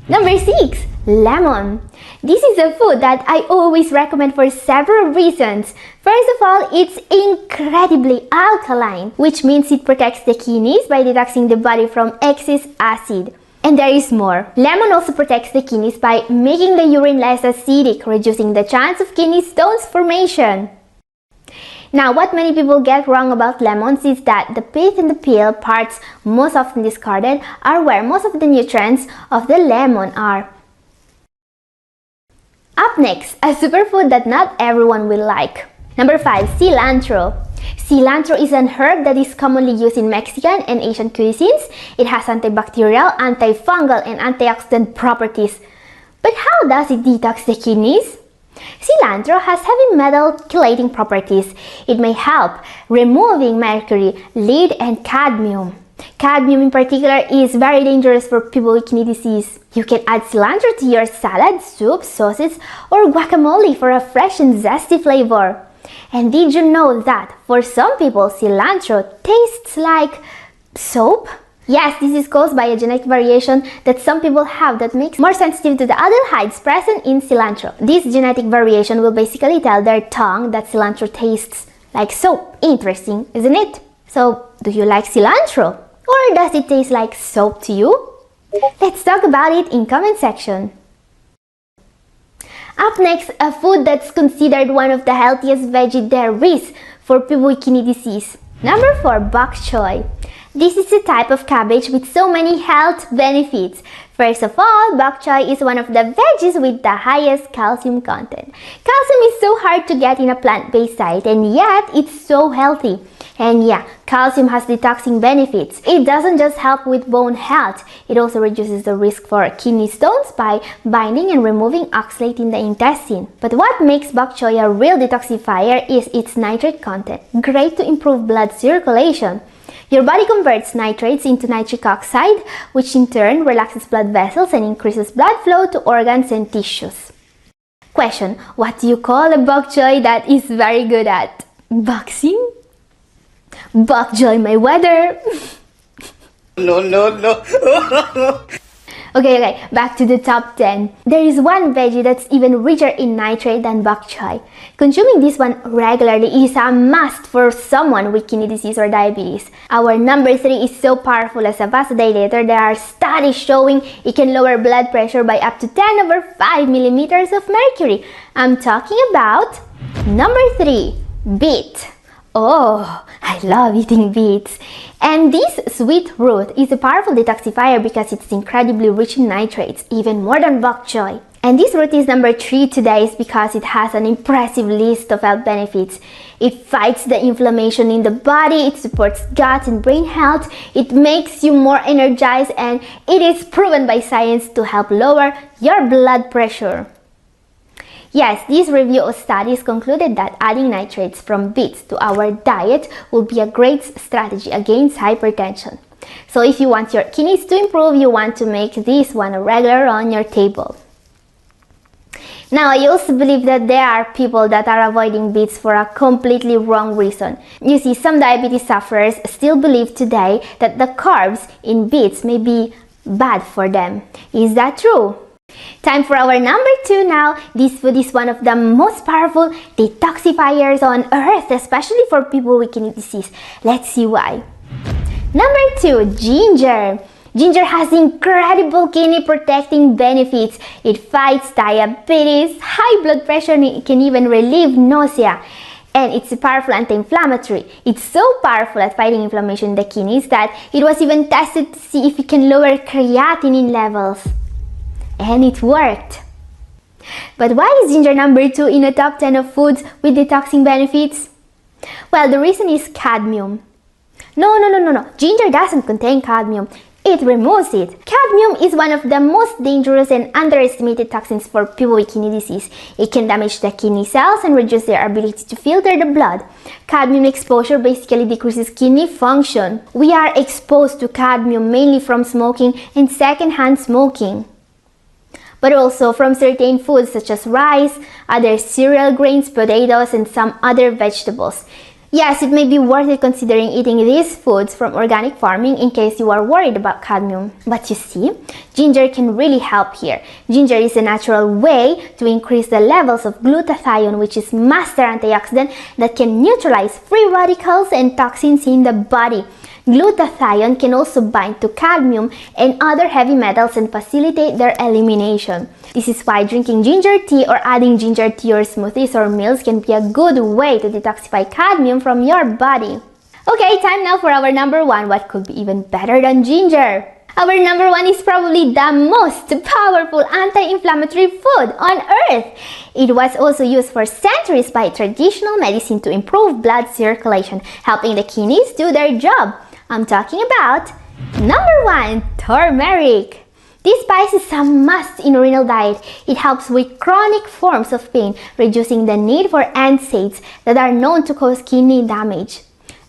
[SPEAKER 2] Number 6. Lemon. This is a food that I always recommend for several reasons. First of all, it's incredibly alkaline, which means it protects the kidneys by detoxing the body from excess acid. And there is more. Lemon also protects the kidneys by making the urine less acidic, reducing the chance of kidney stones formation. Now, what many people get wrong about lemons is that the pith and the peel parts, most often discarded, are where most of the nutrients of the lemon are. Up next, a superfood that not everyone will like. Number 5. Cilantro. Cilantro is an herb that is commonly used in Mexican and Asian cuisines. It has antibacterial, antifungal, and antioxidant properties. But how does it detox the kidneys? Cilantro has heavy metal chelating properties. It may help removing mercury, lead, and cadmium. Cadmium in particular is very dangerous for people with kidney disease. You can add cilantro to your salad, soup, sauces, or guacamole for a fresh and zesty flavor. And did you know that for some people cilantro tastes like soap? Yes, this is caused by a genetic variation that some people have that makes more sensitive to the aldehydes present in cilantro. This genetic variation will basically tell their tongue that cilantro tastes like soap. Interesting, isn't it? So, do you like cilantro? Or does it taste like soap to you? Let's talk about it in comment section. Up next, a food that's considered one of the healthiest veggies there is for people with kidney disease. Number 4. Bok choy. This is a type of cabbage with so many health benefits. First of all, bok choy is one of the veggies with the highest calcium content. Calcium is so hard to get in a plant-based diet, and yet it's so healthy. And yeah, calcium has detoxing benefits. It doesn't just help with bone health, it also reduces the risk for kidney stones by binding and removing oxalate in the intestine. But what makes bok choy a real detoxifier is its nitrate content, great to improve blood circulation. Your body converts nitrates into nitric oxide, which in turn relaxes blood vessels and increases blood flow to organs and tissues. Question: what do you call a bok choy that is very good at boxing? Bok choy Mayweather. No. Okay, back to the top 10. There is one veggie that's even richer in nitrate than bok choy. Consuming this one regularly is a must for someone with kidney disease or diabetes. Our number 3 is so powerful as a vasodilator. There are studies showing it can lower blood pressure by up to 10/5 millimeters of mercury. I'm talking about number 3, beet. Oh, I love eating beets. And this sweet root is a powerful detoxifier because it's incredibly rich in nitrates, even more than bok choy. And this root is number 3 today is because it has an impressive list of health benefits. It fights the inflammation in the body, it supports gut and brain health, it makes you more energized, and it is proven by science to help lower your blood pressure. Yes, this review of studies concluded that adding nitrates from beets to our diet will be a great strategy against hypertension. So if you want your kidneys to improve, you want to make this one a regular on your table. Now, I also believe that there are people that are avoiding beets for a completely wrong reason. You see, some diabetes sufferers still believe today that the carbs in beets may be bad for them. Is that true? Time for our number 2 now. This food is one of the most powerful detoxifiers on earth, especially for people with kidney disease. Let's see why. Number 2, ginger. Ginger has incredible kidney protecting benefits. It fights diabetes, high blood pressure, and it can even relieve nausea. And it's a powerful anti-inflammatory. It's so powerful at fighting inflammation in the kidneys that it was even tested to see if it can lower creatinine levels. And it worked. But why is ginger number 2 in the top 10 of foods with detoxing benefits? Well, the reason is cadmium. No. Ginger doesn't contain cadmium. It removes it. Cadmium is one of the most dangerous and underestimated toxins for people with kidney disease. It can damage the kidney cells and reduce their ability to filter the blood. Cadmium exposure basically decreases kidney function. We are exposed to cadmium mainly from smoking and secondhand smoking, but also from certain foods such as rice, other cereal grains, potatoes, and some other vegetables. Yes, it may be worth it considering eating these foods from organic farming in case you are worried about cadmium. But you see, ginger can really help here. Ginger is a natural way to increase the levels of glutathione, which is master antioxidant that can neutralize free radicals and toxins in the body. Glutathione can also bind to cadmium and other heavy metals and facilitate their elimination. This is why drinking ginger tea or adding ginger to your smoothies or meals can be a good way to detoxify cadmium from your body. Okay, time now for our number one. What could be even better than ginger? Our number one is probably the most powerful anti-inflammatory food on earth. It was also used for centuries by traditional medicine to improve blood circulation, helping the kidneys do their job. I'm talking about number one, turmeric. This spice is a must in a renal diet. It helps with chronic forms of pain, reducing the need for NSAIDs that are known to cause kidney damage.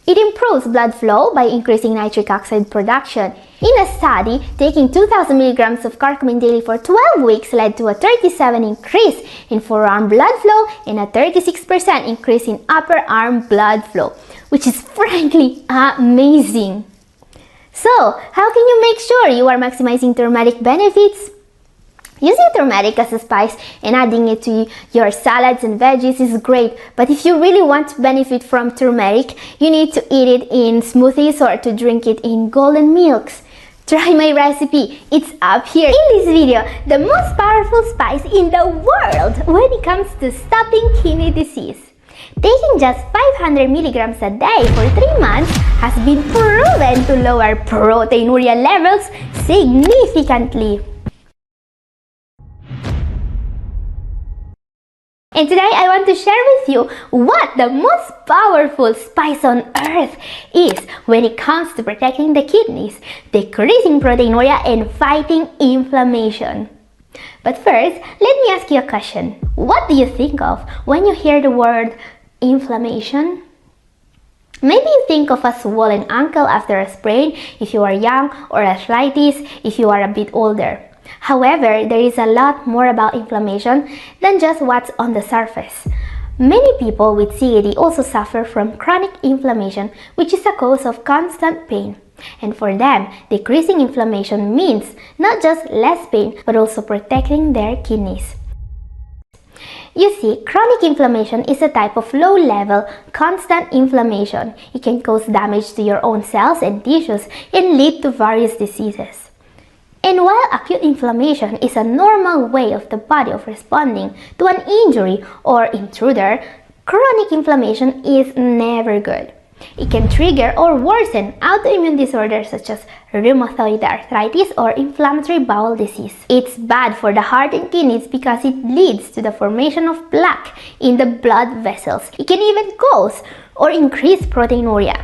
[SPEAKER 2] It improves blood flow by increasing nitric oxide production. In a study, taking 2,000 milligrams of curcumin daily for 12 weeks led to a 37% increase in forearm blood flow and a 36% increase in upper arm blood flow, which is frankly amazing. So, how can you make sure you are maximizing turmeric benefits? Using turmeric as a spice and adding it to your salads and veggies is great, but if you really want to benefit from turmeric, you need to eat it in smoothies or to drink it in golden milks. Try my recipe, it's up here in this video, the most powerful spice in the world when it comes to stopping kidney disease. Taking just 500 milligrams a day for 3 months has been proven to lower proteinuria levels significantly. And today I want to share with you what the most powerful spice on earth is when it comes to protecting the kidneys, decreasing proteinuria, and fighting inflammation. But first, let me ask you a question. What do you think of when you hear the word inflammation? Maybe you think of a swollen ankle after a sprain if you are young, or arthritis if you are a bit older. However, there is a lot more about inflammation than just what's on the surface. Many people with CAD also suffer from chronic inflammation, which is a cause of constant pain. And for them, decreasing inflammation means not just less pain, but also protecting their kidneys. You see, chronic inflammation is a type of low-level, constant inflammation. It can cause damage to your own cells and tissues and lead to various diseases. And while acute inflammation is a normal way of the body of responding to an injury or intruder, chronic inflammation is never good. It can trigger or worsen autoimmune disorders such as rheumatoid arthritis or inflammatory bowel disease. It's bad for the heart and kidneys because it leads to the formation of plaque in the blood vessels. It can even cause or increase proteinuria.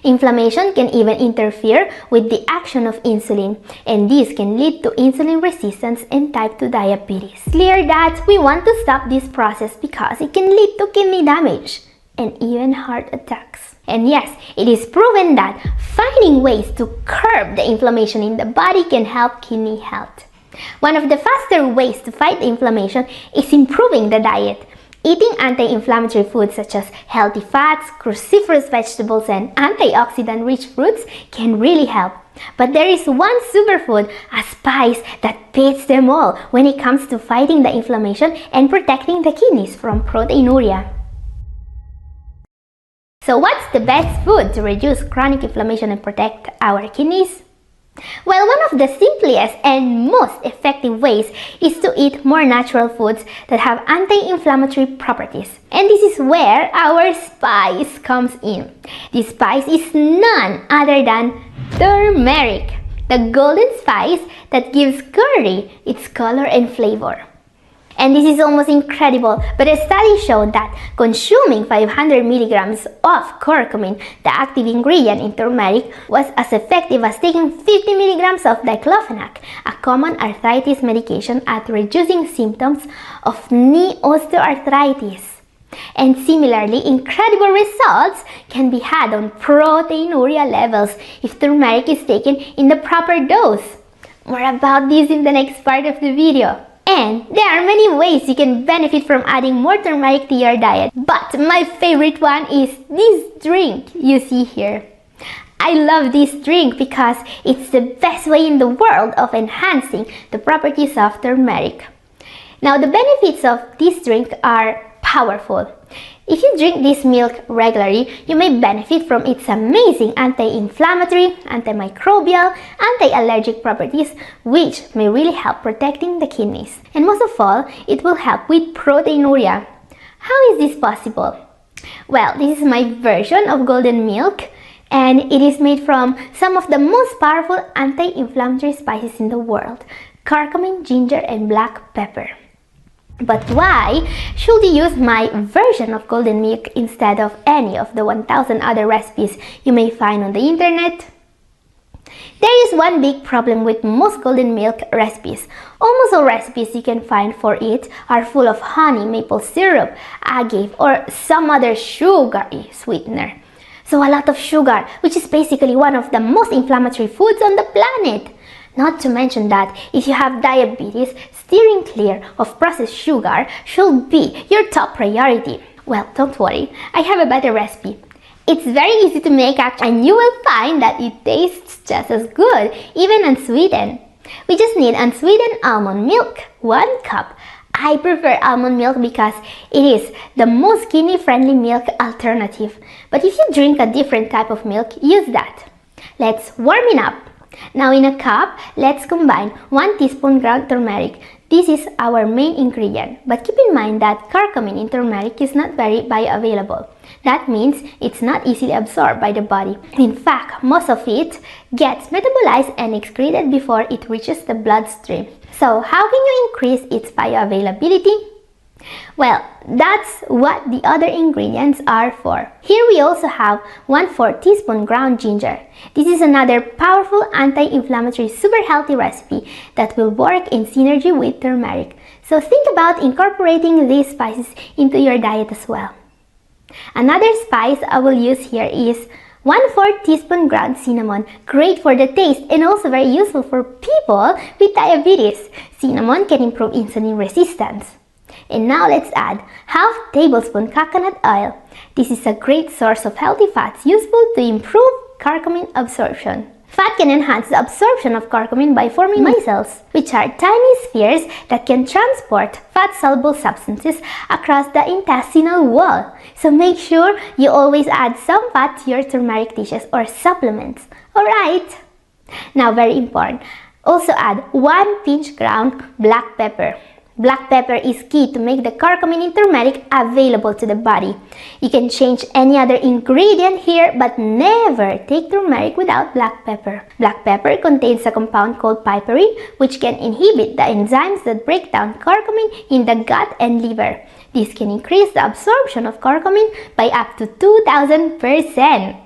[SPEAKER 2] Inflammation can even interfere with the action of insulin, and this can lead to insulin resistance and type 2 diabetes. Clear that we want to stop this process because it can lead to kidney damage and even heart attacks. And yes, it is proven that finding ways to curb the inflammation in the body can help kidney health. One of the faster ways to fight inflammation is improving the diet. Eating anti-inflammatory foods such as healthy fats, cruciferous vegetables, and antioxidant-rich fruits can really help. But there is one superfood, a spice, that beats them all when it comes to fighting the inflammation and protecting the kidneys from proteinuria. So what's the best food to reduce chronic inflammation and protect our kidneys? Well, one of the simplest and most effective ways is to eat more natural foods that have anti-inflammatory properties. And this is where our spice comes in. This spice is none other than turmeric, the golden spice that gives curry its color and flavor. And this is almost incredible, but a study showed that consuming 500 milligrams of curcumin, the active ingredient in turmeric, was as effective as taking 50 milligrams of diclofenac, a common arthritis medication, at reducing symptoms of knee osteoarthritis. And similarly, incredible results can be had on proteinuria levels if turmeric is taken in the proper dose. More about this in the next part of the video. And there are many ways you can benefit from adding more turmeric to your diet. But my favorite one is this drink you see here. I love this drink because it's the best way in the world of enhancing the properties of turmeric. Now, the benefits of this drink are powerful. If you drink this milk regularly, you may benefit from its amazing anti-inflammatory, antimicrobial, anti-allergic properties, which may really help protecting the kidneys. And most of all, it will help with proteinuria. How is this possible? Well, this is my version of golden milk, and it is made from some of the most powerful anti-inflammatory spices in the world: curcumin, ginger, and black pepper. But why should you use my version of golden milk instead of any of the 1000 other recipes you may find on the internet? There is one big problem with most golden milk recipes. Almost all recipes you can find for it are full of honey, maple syrup, agave, or some other sugary sweetener. So a lot of sugar, which is basically one of the most inflammatory foods on the planet. Not to mention that if you have diabetes, steering clear of processed sugar should be your top priority. Well, don't worry, I have a better recipe. It's very easy to make actually, and you will find that it tastes just as good, even unsweetened. We just need unsweetened almond milk, 1 cup. I prefer almond milk because it is the most kidney-friendly milk alternative. But if you drink a different type of milk, use that. Let's warm it up. Now in a cup, let's combine 1 teaspoon ground turmeric. This is our main ingredient, but keep in mind that curcumin in turmeric is not very bioavailable. That means it's not easily absorbed by the body. In fact, most of it gets metabolized and excreted before it reaches the bloodstream. So how can you increase its bioavailability? Well, that's what the other ingredients are for. Here we also have 1/4 teaspoon ground ginger. This is another powerful anti-inflammatory super healthy recipe that will work in synergy with turmeric. So think about incorporating these spices into your diet as well. Another spice I will use here is 1/4 teaspoon ground cinnamon. Great for the taste and also very useful for people with diabetes. Cinnamon can improve insulin resistance. And now let's add 1/2 tablespoon coconut oil. This is a great source of healthy fats useful to improve curcumin absorption. Fat can enhance the absorption of curcumin by forming micelles, which are tiny spheres that can transport fat-soluble substances across the intestinal wall. So make sure you always add some fat to your turmeric dishes or supplements. Alright! Now very important, also add 1 pinch ground black pepper. Black pepper is key to make the curcumin in turmeric available to the body. You can change any other ingredient here, but never take turmeric without black pepper. Black pepper contains a compound called piperine, which can inhibit the enzymes that break down curcumin in the gut and liver. This can increase the absorption of curcumin by up to 2000%.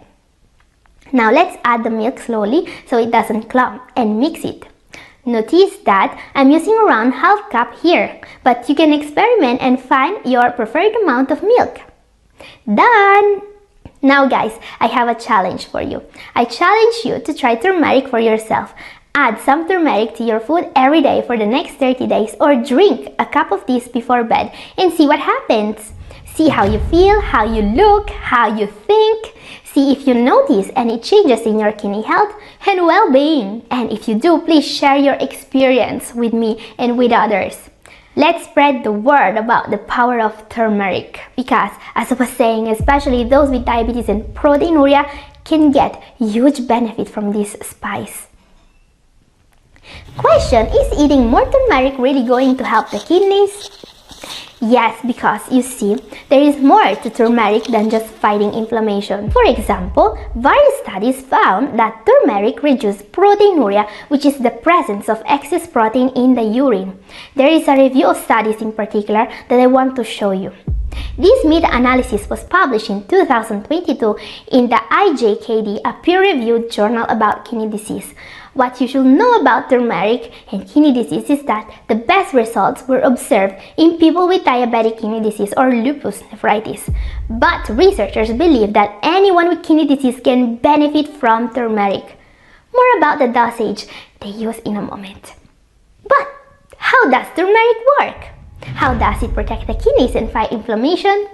[SPEAKER 2] Now let's add the milk slowly so it doesn't clump and mix it. Notice that I'm using around 1/2 cup here, but you can experiment and find your preferred amount of milk. Done! Now guys, I have a challenge for you. I challenge you to try turmeric for yourself. Add some turmeric to your food every day for the next 30 days or drink a cup of this before bed and see what happens. See how you feel, how you look, how you think. See if you notice any changes in your kidney health and well-being. And if you do, please share your experience with me and with others. Let's spread the word about the power of turmeric because, as I was saying, especially those with diabetes and proteinuria can get huge benefit from this spice. Question: is eating more turmeric really going to help the kidneys? Yes, because you see, there is more to turmeric than just fighting inflammation. For example, various studies found that turmeric reduced proteinuria, which is the presence of excess protein in the urine. There is a review of studies in particular that I want to show you. This meta-analysis was published in 2022 in the IJKD, a peer-reviewed journal about kidney disease. What you should know about turmeric and kidney disease is that the best results were observed in people with diabetic kidney disease or lupus nephritis. But researchers believe that anyone with kidney disease can benefit from turmeric. More about the dosage they use in a moment. But How does turmeric work? How does it protect the kidneys and fight inflammation?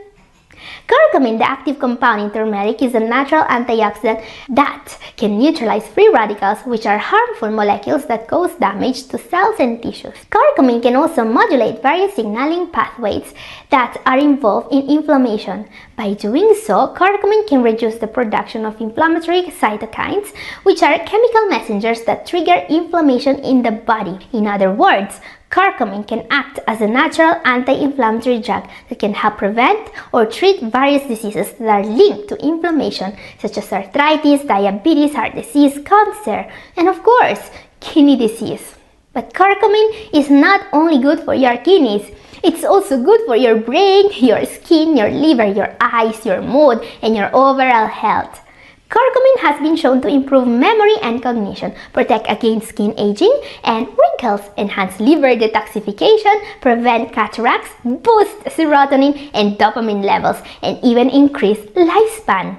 [SPEAKER 2] Curcumin, the active compound in turmeric, is a natural antioxidant that can neutralize free radicals, which are harmful molecules that cause damage to cells and tissues. Curcumin can also modulate various signaling pathways that are involved in inflammation. By doing so, curcumin can reduce the production of inflammatory cytokines, which are chemical messengers that trigger inflammation in the body. In other words, curcumin can act as a natural anti-inflammatory drug that can help prevent or treat various diseases that are linked to inflammation, such as arthritis, diabetes, heart disease, cancer, and of course, kidney disease. But curcumin is not only good for your kidneys, it's also good for your brain, your skin, your liver, your eyes, your mood, and your overall health. Curcumin has been shown to improve memory and cognition, protect against skin aging and wrinkles, enhance liver detoxification, prevent cataracts, boost serotonin and dopamine levels, and even increase lifespan.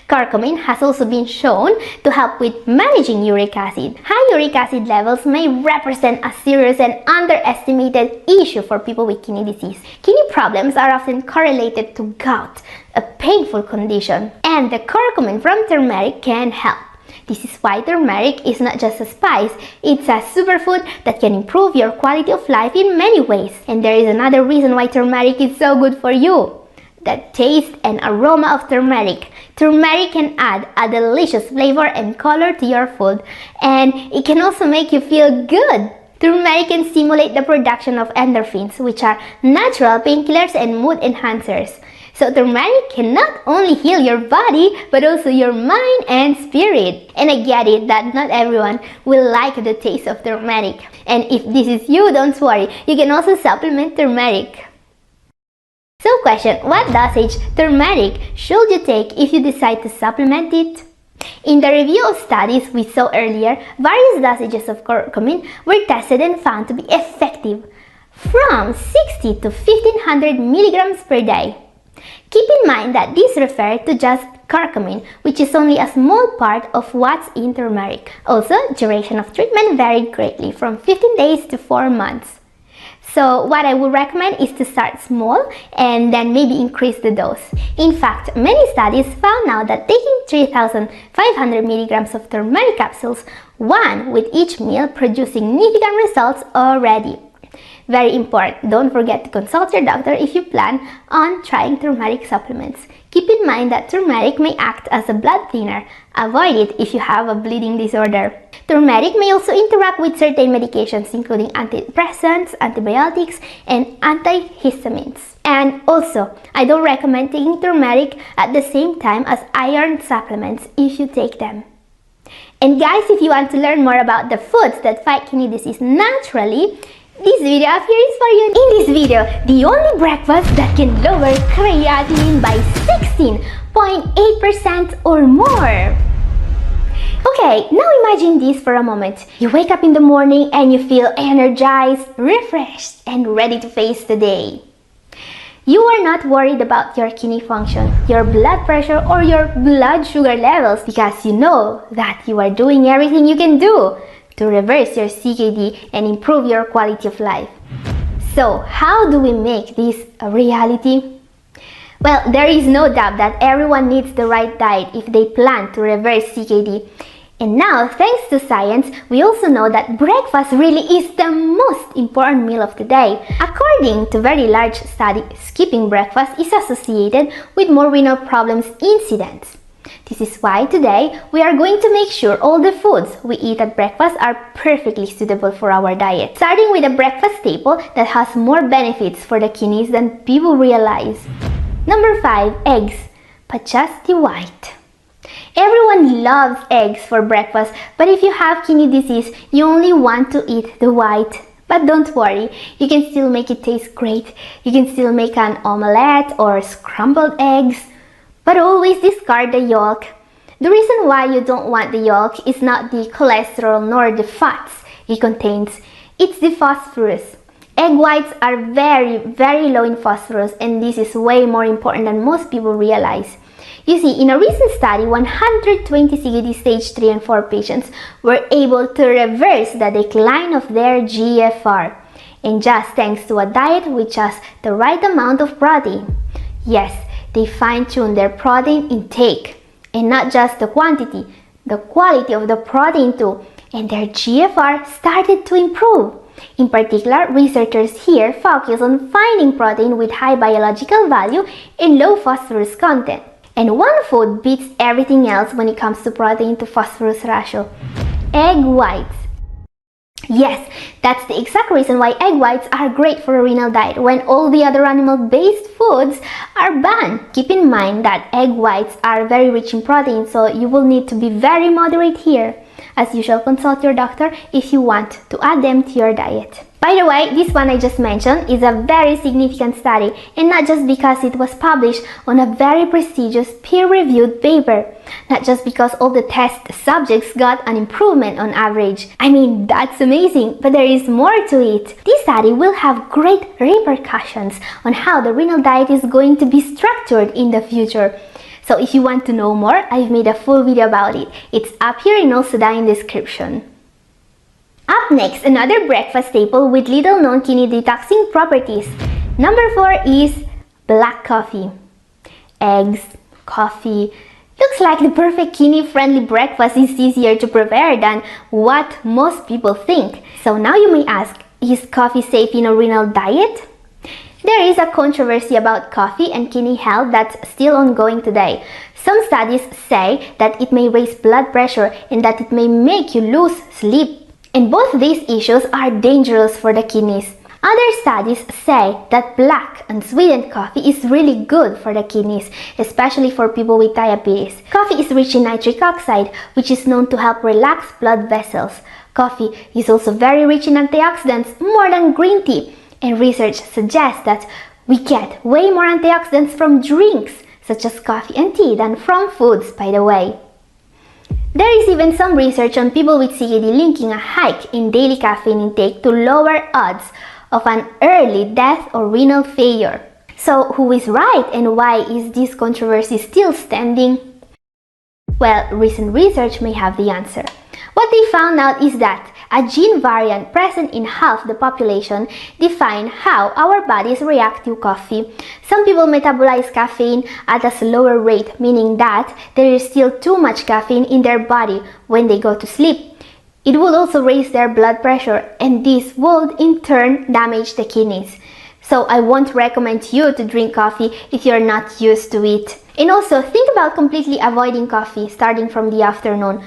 [SPEAKER 2] Curcumin has also been shown to help with managing uric acid. High uric acid levels may represent a serious and underestimated issue for people with kidney disease. Kidney problems are often correlated to gout, a painful condition, and the curcumin from turmeric can help. This is why turmeric is not just a spice, it's a superfood that can improve your quality of life in many ways. And there is another reason why turmeric is so good for you: the taste and aroma of turmeric. Turmeric can add a delicious flavor and color to your food, and it can also make you feel good. Turmeric can stimulate the production of endorphins, which are natural painkillers and mood enhancers. So turmeric can not only heal your body, but also your mind and spirit. And I get it that not everyone will like the taste of turmeric. And if this is you, don't worry, you can also supplement turmeric. So question, what dosage turmeric should you take if you decide to supplement it? In the review of studies we saw earlier, various dosages of curcumin were tested and found to be effective, from 60 to 1500 milligrams per day. Keep in mind that these refer to just curcumin, which is only a small part of what's in turmeric. Also, duration of treatment varied greatly, from 15 days to 4 months. So what I would recommend is to start small and then maybe increase the dose. In fact, many studies found now that taking 3,500 milligrams of turmeric capsules, one with each meal, produce significant results already. Very important, don't forget to consult your doctor if you plan on trying turmeric supplements. Keep in mind that turmeric may act as a blood thinner. Avoid it if you have a bleeding disorder. Turmeric may also interact with certain medications, including antidepressants, antibiotics, and antihistamines. And also, I don't recommend taking turmeric at the same time as iron supplements if you take them. And guys, if you want to learn more about the foods that fight kidney disease naturally, this video up here is for you. In this video, the only breakfast that can lower creatinine by 16.8% or more. Okay, now imagine this for a moment. You wake up in the morning and you feel energized, refreshed, and ready to face the day. You are not worried about your kidney function, your blood pressure, or your blood sugar levels, because you know that you are doing everything you can do to reverse your CKD and improve your quality of life. So, how do we make this a reality? Well, there is no doubt that everyone needs the right diet if they plan to reverse CKD. And now, thanks to science, we also know that breakfast really is the most important meal of the day. According to very large study, skipping breakfast is associated with more renal problems incidence. This is why today we are going to make sure all the foods we eat at breakfast are perfectly suitable for our diet. Starting with a breakfast staple that has more benefits for the kidneys than people realize. Number 5. Eggs, but just the white. Everyone loves eggs for breakfast, but if you have kidney disease, you only want to eat the white. But don't worry, you can still make it taste great. You can still make an omelette or scrambled eggs, but always discard the yolk. The reason why you don't want the yolk is not the cholesterol nor the fats it contains, it's the phosphorus. Egg whites are very low in phosphorus, and this is way more important than most people realize. You see, in a recent study, 120 CKD stage 3 and 4 patients were able to reverse the decline of their GFR. and just thanks to a diet with just the right amount of protein. Yes, they fine-tune their protein intake, and not just the quantity, the quality of the protein too, and their GFR started to improve. In particular, researchers here focus on finding protein with high biological value and low phosphorus content. And one food beats everything else when it comes to protein to phosphorus ratio: egg whites. Yes, that's the exact reason why egg whites are great for a renal diet when all the other animal-based foods are banned. Keep in mind that egg whites are very rich in protein, so you will need to be very moderate here. As usual, consult your doctor if you want to add them to your diet. By the way, this one I just mentioned is a very significant study, and not just because it was published on a very prestigious peer-reviewed paper. Not just because all the test subjects got an improvement on average. I mean, that's amazing, but there is more to it. This study will have great repercussions on how the renal diet is going to be structured in the future. So if you want to know more, I've made a full video about it. It's up here and also down in the description. Up next, another breakfast staple with little known kidney detoxing properties. Number 4 is black coffee. Eggs, coffee. Looks like the perfect kidney-friendly breakfast is easier to prepare than what most people think. So now you may ask, is coffee safe in a renal diet? There is a controversy about coffee and kidney health that's still ongoing today. Some studies say that it may raise blood pressure and that it may make you lose sleep. And both these issues are dangerous for the kidneys. Other studies say that black unsweetened coffee is really good for the kidneys, especially for people with diabetes. Coffee is rich in nitric oxide, which is known to help relax blood vessels. Coffee is also very rich in antioxidants, more than green tea. And research suggests that we get way more antioxidants from drinks, such as coffee and tea, than from foods, by the way. There is even some research on people with CKD linking a hike in daily caffeine intake to lower odds of an early death or renal failure. So who is right and why is this controversy still standing? Well, recent research may have the answer. What they found out is that a gene variant present in half the population defines how our bodies react to coffee. Some people metabolize caffeine at a slower rate, meaning that there is still too much caffeine in their body when they go to sleep. It will also raise their blood pressure, and this would in turn damage the kidneys. So I won't recommend you to drink coffee if you're not used to it. And also think about completely avoiding coffee starting from the afternoon.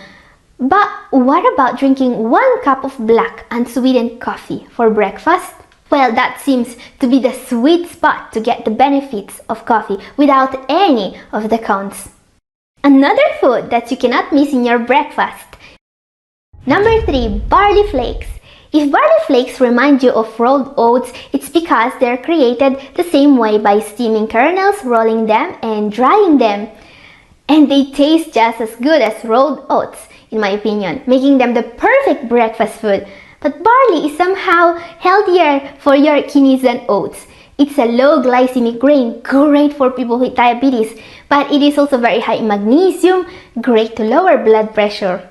[SPEAKER 2] But what about drinking 1 cup of black unsweetened coffee for breakfast? Well, that seems to be the sweet spot to get the benefits of coffee without any of the cons. Another food that you cannot miss in your breakfast. Number 3, barley flakes. If barley flakes remind you of rolled oats, it's because they're created the same way by steaming kernels, rolling them, and drying them. And they taste just as good as rolled oats, in my opinion, making them the perfect breakfast food. But barley is somehow healthier for your kidneys than oats. It's a low glycemic grain, great for people with diabetes, but it is also very high in magnesium, great to lower blood pressure.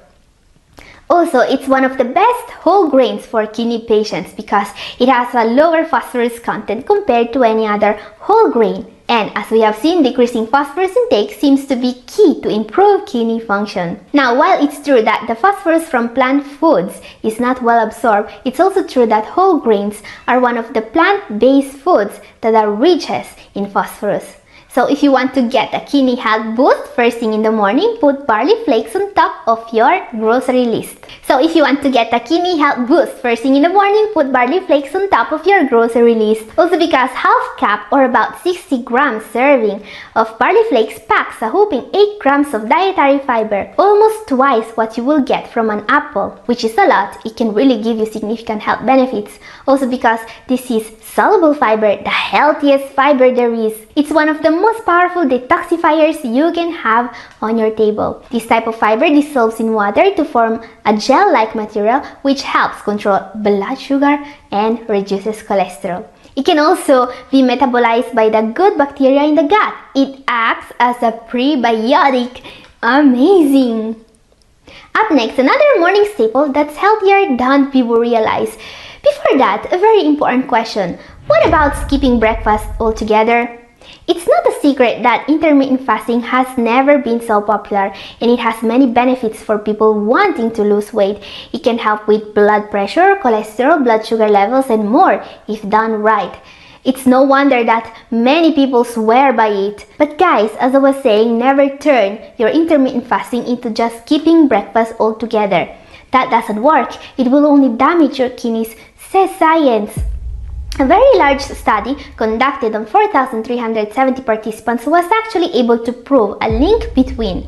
[SPEAKER 2] Also, it's one of the best whole grains for kidney patients because it has a lower phosphorus content compared to any other whole grain. And as we have seen, decreasing phosphorus intake seems to be key to improve kidney function. Now, while it's true that the phosphorus from plant foods is not well absorbed, it's also true that whole grains are one of the plant-based foods that are richest in phosphorus. So if you want to get a kidney health boost first thing in the morning, put barley flakes on top of your grocery list. So if you want to get a kidney health boost first thing in the morning, put barley flakes on top of your grocery list. Also because half cup or about 60 grams serving of barley flakes packs a whopping 8 grams of dietary fiber, almost twice what you will get from an apple, which is a lot. It can really give you significant health benefits. Also because this is soluble fiber, the healthiest fiber there is. It's one of the most powerful detoxifiers you can have on your table. This type of fiber dissolves in water to form a gel-like material which helps control blood sugar and reduces cholesterol. It can also be metabolized by the good bacteria in the gut. It acts as a prebiotic. Amazing! Up next, another morning staple that's healthier than people realize. Before that, a very important question. What about skipping breakfast altogether? It's not a secret that intermittent fasting has never been so popular, and it has many benefits for people wanting to lose weight. It can help with blood pressure, cholesterol, blood sugar levels, and more if done right. It's no wonder that many people swear by it. But guys, as I was saying, never turn your intermittent fasting into just skipping breakfast altogether. That doesn't work. It will only damage your kidneys, says science. A very large study conducted on 4,370 participants was actually able to prove a link between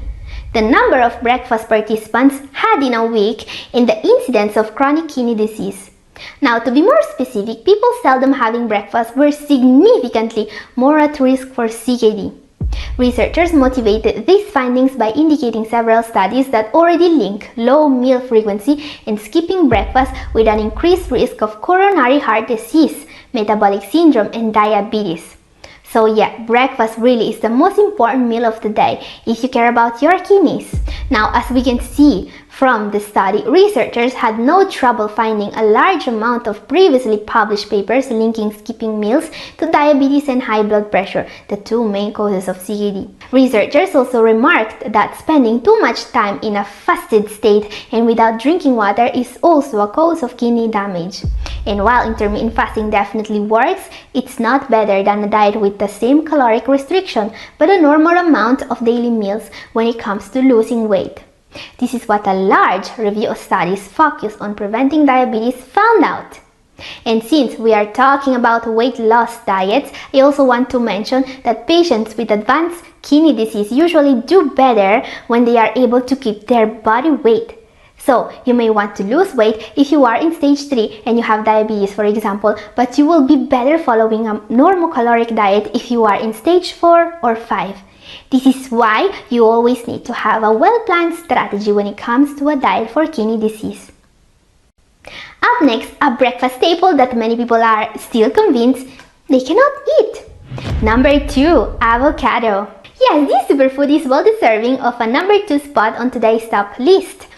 [SPEAKER 2] the number of breakfast participants had in a week and the incidence of chronic kidney disease. Now, to be more specific, people seldom having breakfast were significantly more at risk for CKD. Researchers motivated these findings by indicating several studies that already link low meal frequency and skipping breakfast with an increased risk of coronary heart disease, metabolic syndrome, and diabetes. So yeah, breakfast really is the most important meal of the day if you care about your kidneys. Now, as we can see from the study, researchers had no trouble finding a large amount of previously published papers linking skipping meals to diabetes and high blood pressure, the two main causes of CKD. Researchers also remarked that spending too much time in a fasted state and without drinking water is also a cause of kidney damage. And while intermittent fasting definitely works, it's not better than a diet with the same caloric restriction, but a normal amount of daily meals when it comes to losing weight. This is what a large review of studies focused on preventing diabetes found out. And since we are talking about weight loss diets, I also want to mention that patients with advanced kidney disease usually do better when they are able to keep their body weight. So, you may want to lose weight if you are in stage 3 and you have diabetes, for example, but you will be better following a normal caloric diet if you are in stage 4 or 5. This is why you always need to have a well-planned strategy when it comes to a diet for kidney disease. Up next, a breakfast staple that many people are still convinced they cannot eat. Number 2, avocado. Yes, this superfood is well deserving of a number 2 spot on today's top list.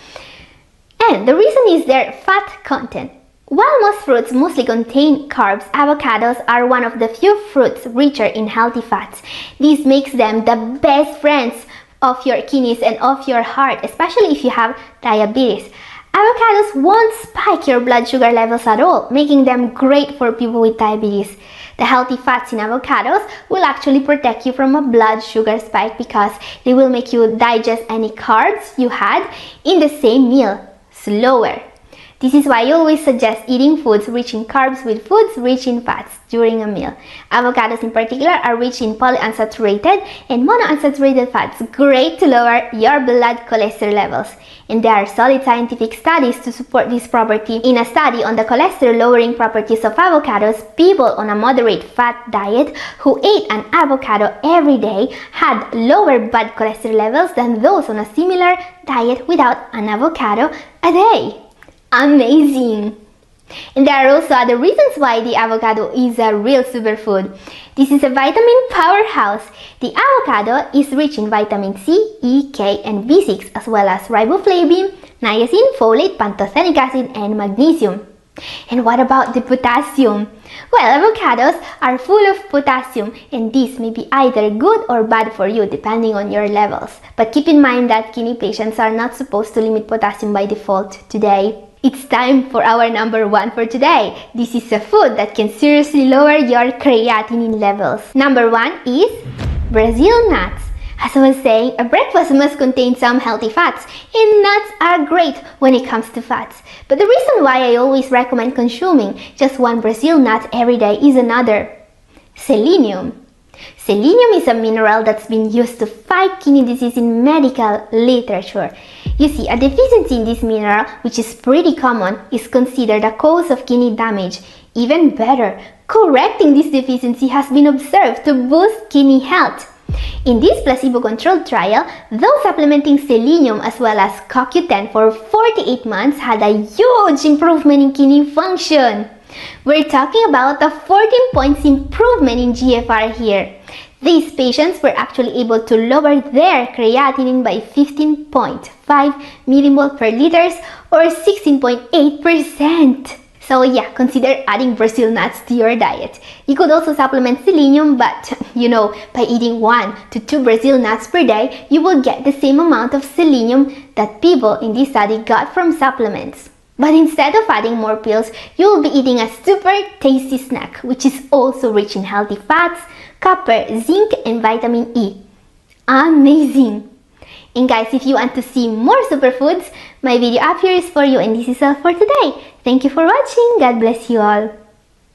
[SPEAKER 2] And the reason is their fat content. While most fruits mostly contain carbs, avocados are one of the few fruits richer in healthy fats. This makes them the best friends of your kidneys and of your heart, especially if you have diabetes. Avocados won't spike your blood sugar levels at all, making them great for people with diabetes. The healthy fats in avocados will actually protect you from a blood sugar spike because they will make you digest any carbs you had in the same meal slower. This is why I always suggest eating foods rich in carbs with foods rich in fats during a meal. Avocados in particular are rich in polyunsaturated and monounsaturated fats, great to lower your blood cholesterol levels. And there are solid scientific studies to support this property. In a study on the cholesterol lowering properties of avocados, people on a moderate fat diet who ate an avocado every day had lower bad cholesterol levels than those on a similar diet without an avocado a day. Amazing! And there are also other reasons why the avocado is a real superfood. This is a vitamin powerhouse. The avocado is rich in vitamin C, E, K, and B6, as well as riboflavin, niacin, folate, pantothenic acid, and magnesium. And what about the potassium? Well, avocados are full of potassium, and this may be either good or bad for you depending on your levels. But keep in mind that kidney patients are not supposed to limit potassium by default today. It's time for our number 1 for today. This is a food that can seriously lower your creatinine levels. Number 1 is Brazil nuts. As I was saying, a breakfast must contain some healthy fats, and nuts are great when it comes to fats. But the reason why I always recommend consuming just one Brazil nut every day is another: selenium. Selenium is a mineral that's been used to fight kidney disease in medical literature. You see, a deficiency in this mineral, which is pretty common, is considered a cause of kidney damage. Even better, correcting this deficiency has been observed to boost kidney health. In this placebo-controlled trial, those supplementing selenium as well as CoQ10 for 48 months had a huge improvement in kidney function. We're talking about a 14 points improvement in GFR here. These patients were actually able to lower their creatinine by 15.5 millimole per liters or 16.8%. So yeah, consider adding Brazil nuts to your diet. You could also supplement selenium, but you know, by eating 1 to 2 Brazil nuts per day, you will get the same amount of selenium that people in this study got from supplements. But instead of adding more pills, you will be eating a super tasty snack, which is also rich in healthy fats, copper, zinc, and vitamin E. Amazing! And guys, if you want to see more superfoods, my video up here is for you, and this is all for today. Thank you for watching. God bless you all.